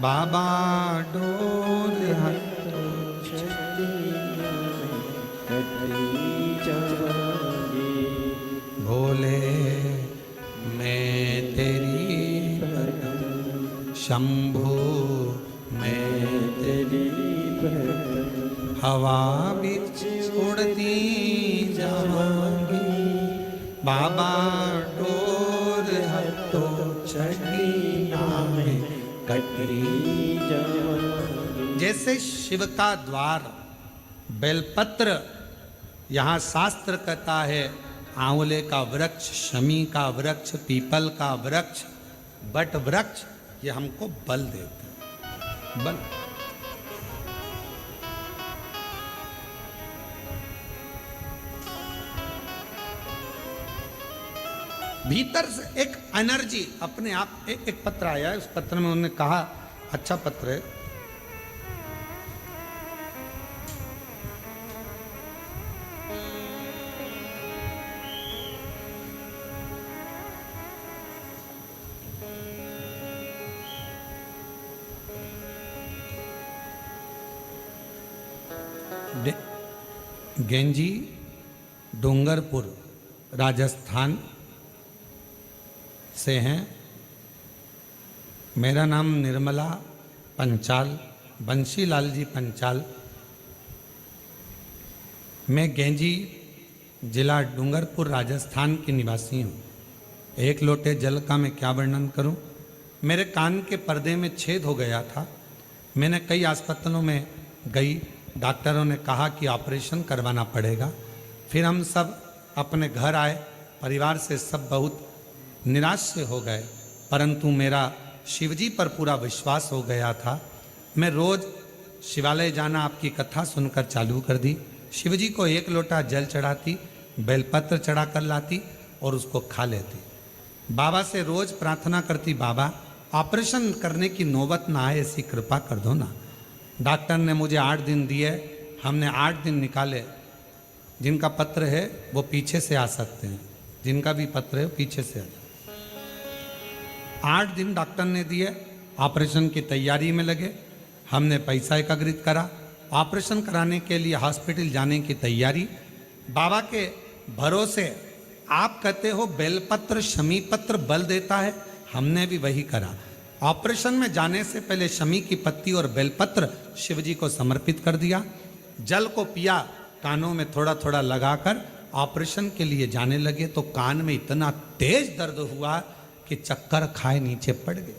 बाबा, डोल भोले मैं तेरी शंभू, मैं तेरी हवा बिच उड़ती जावांगी बाबा, डोर हतो चढ़ी नामे कटरी जावांगी। जैसे शिव का द्वार बेलपत्र, यहाँ शास्त्र कहता है आंवले का वृक्ष, शमी का वृक्ष, पीपल का वृक्ष, बट वृक्ष, ये हमको बल देते हैं, बल। भीतर से एक एनर्जी अपने आप। एक पत्र आया है, उस पत्र में उन्होंने कहा, अच्छा पत्र है, गेंजी डूंगरपुर राजस्थान से हैं। मेरा नाम निर्मला पंचाल बंशीलाल जी पंचाल। मैं गेंजी जिला डूंगरपुर राजस्थान की निवासी हूँ। एक लोटे जल का मैं क्या वर्णन करूँ। मेरे कान के पर्दे में छेद हो गया था। मैंने कई अस्पतालों में गई, डॉक्टरों ने कहा कि ऑपरेशन करवाना पड़ेगा। फिर हम सब अपने घर आए, परिवार से सब बहुत निराश से हो गए, परंतु मेरा शिवजी पर पूरा विश्वास हो गया था। मैं रोज़ शिवालय जाना आपकी कथा सुनकर चालू कर दी। शिवजी को एक लोटा जल चढ़ाती, बेलपत्र चढ़ा कर लाती और उसको खा लेती। बाबा से रोज़ प्रार्थना करती, बाबा ऑपरेशन करने की नौबत ना आए, ऐसी कृपा कर दो ना। डॉक्टर ने मुझे 8 दिन दिए, हमने 8 दिन निकाले। जिनका पत्र है वो पीछे से आ सकते हैं, जिनका भी पत्र है वो पीछे से आ जाए। 8 दिन डॉक्टर ने दिए, ऑपरेशन की तैयारी में लगे। हमने पैसा एकत्रित करा, ऑपरेशन कराने के लिए हॉस्पिटल जाने की तैयारी। बाबा के भरोसे, आप कहते हो बेलपत्र शमी पत्र बल देता है, हमने भी वही करा। ऑपरेशन में जाने से पहले शमी की पत्ती और बेलपत्र शिवजी को समर्पित कर दिया। जल को पिया, कानों में थोड़ा थोड़ा लगाकर ऑपरेशन के लिए जाने लगे तो कान में इतना तेज दर्द हुआ कि चक्कर खाए नीचे पड़ गए।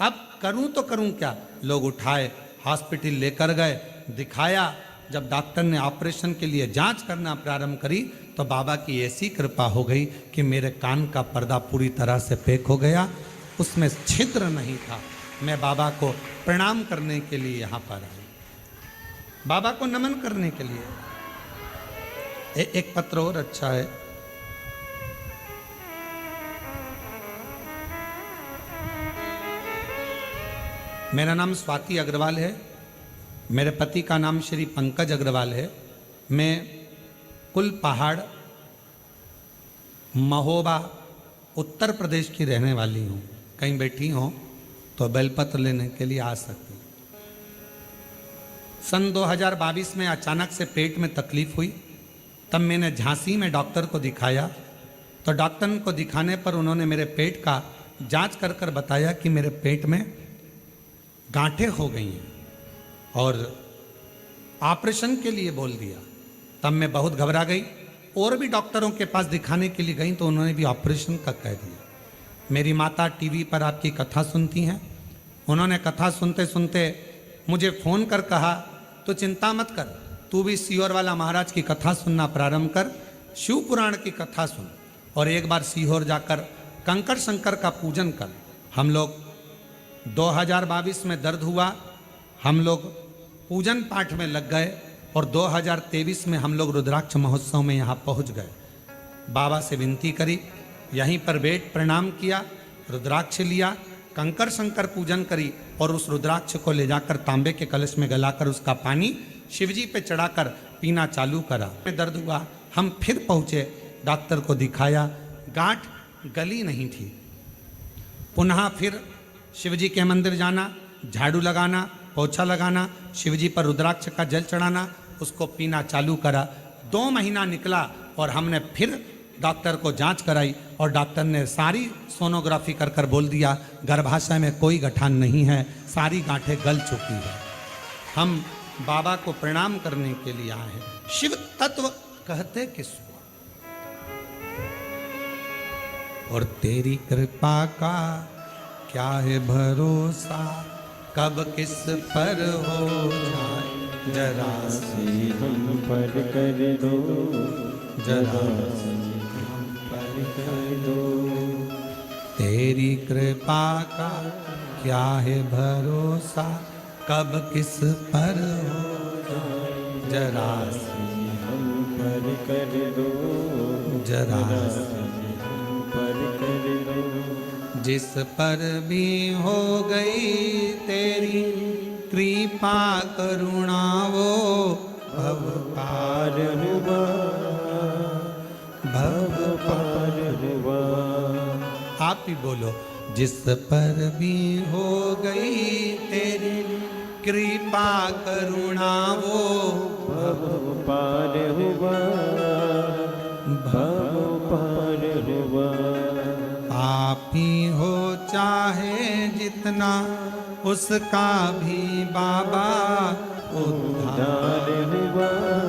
अब करूं तो करूं क्या। लोग उठाए, हॉस्पिटल लेकर गए, दिखाया। जब डॉक्टर ने ऑपरेशन के लिए जांच करना प्रारंभ करी तो बाबा की ऐसी कृपा हो गई कि मेरे कान का पर्दा पूरी तरह से पैक हो गया, उसमें छिद्र नहीं था। मैं बाबा को प्रणाम करने के लिए यहाँ पर आई, बाबा को नमन करने के लिए। एक पत्र और अच्छा है। मेरा नाम स्वाति अग्रवाल है, मेरे पति का नाम श्री पंकज अग्रवाल है। मैं कुल पहाड़ महोबा उत्तर प्रदेश की रहने वाली हूँ। कहीं बैठी हो तो बेलपत्र लेने के लिए आ सकती हूँ। सन 2022 में अचानक से पेट में तकलीफ हुई, तब मैंने झांसी में डॉक्टर को दिखाया। तो डॉक्टर को दिखाने पर उन्होंने मेरे पेट का जांच कर कर बताया कि मेरे पेट में गांठें हो गई हैं और ऑपरेशन के लिए बोल दिया। तब मैं बहुत घबरा गई। और भी डॉक्टरों के पास दिखाने के लिए गई तो उन्होंने भी ऑपरेशन का कह दिया। मेरी माता टीवी पर आपकी कथा सुनती हैं, उन्होंने कथा सुनते सुनते मुझे फ़ोन कर कहा, तो चिंता मत कर, तू भी सीहोर वाला महाराज की कथा सुनना प्रारंभ कर, शिव पुराण की कथा सुन और एक बार सीहोर जाकर कंकर शंकर का पूजन कर। हम लोग 2022 में दर्द हुआ, हम लोग पूजन पाठ में लग गए और 2023 में हम लोग रुद्राक्ष महोत्सव में यहाँ पहुँच गए। बाबा से विनती करी, यहीं पर बैठ प्रणाम किया, रुद्राक्ष लिया, कंकर शंकर पूजन करी और उस रुद्राक्ष को ले जाकर तांबे के कलश में गलाकर उसका पानी शिवजी पे चढ़ाकर पीना चालू करा। में दर्द हुआ, हम फिर पहुँचे, डॉक्टर को दिखाया, गांठ गली नहीं थी। पुनः फिर शिवजी के मंदिर जाना, झाड़ू लगाना, पोछा लगाना, शिवजी पर रुद्राक्ष का जल चढ़ाना, उसको पीना चालू करा। 2 महीना निकला और हमने फिर डॉक्टर को जांच कराई और डॉक्टर ने सारी सोनोग्राफी कर कर बोल दिया गर्भाशय में कोई गठान नहीं है, सारी गांठें गल चुकी है। हम बाबा को प्रणाम करने के लिए आए हैं। शिव तत्व कहते किसको, और तेरी कृपा का क्या है भरोसा, कब किस पर हो जाए जरा से हम पर कर दो, जरा से हम पर कर दो। तेरी कृपा का क्या है भरोसा, कब किस पर हो जाए जरा से हम पर कर दो, जरा से हम पर कर दो। जिस पर भी हो गई तेरी कृपा करुणा वो भव पार हुआ, भव पार हुआ। आप ही बोलो, जिस पर भी हो गई तेरी कृपा करुणा वो भव पार हुआ, भव पार हुआ। आप ही हो चाहे जितना उसका भी बाबा उद्धार उद्धार हुआ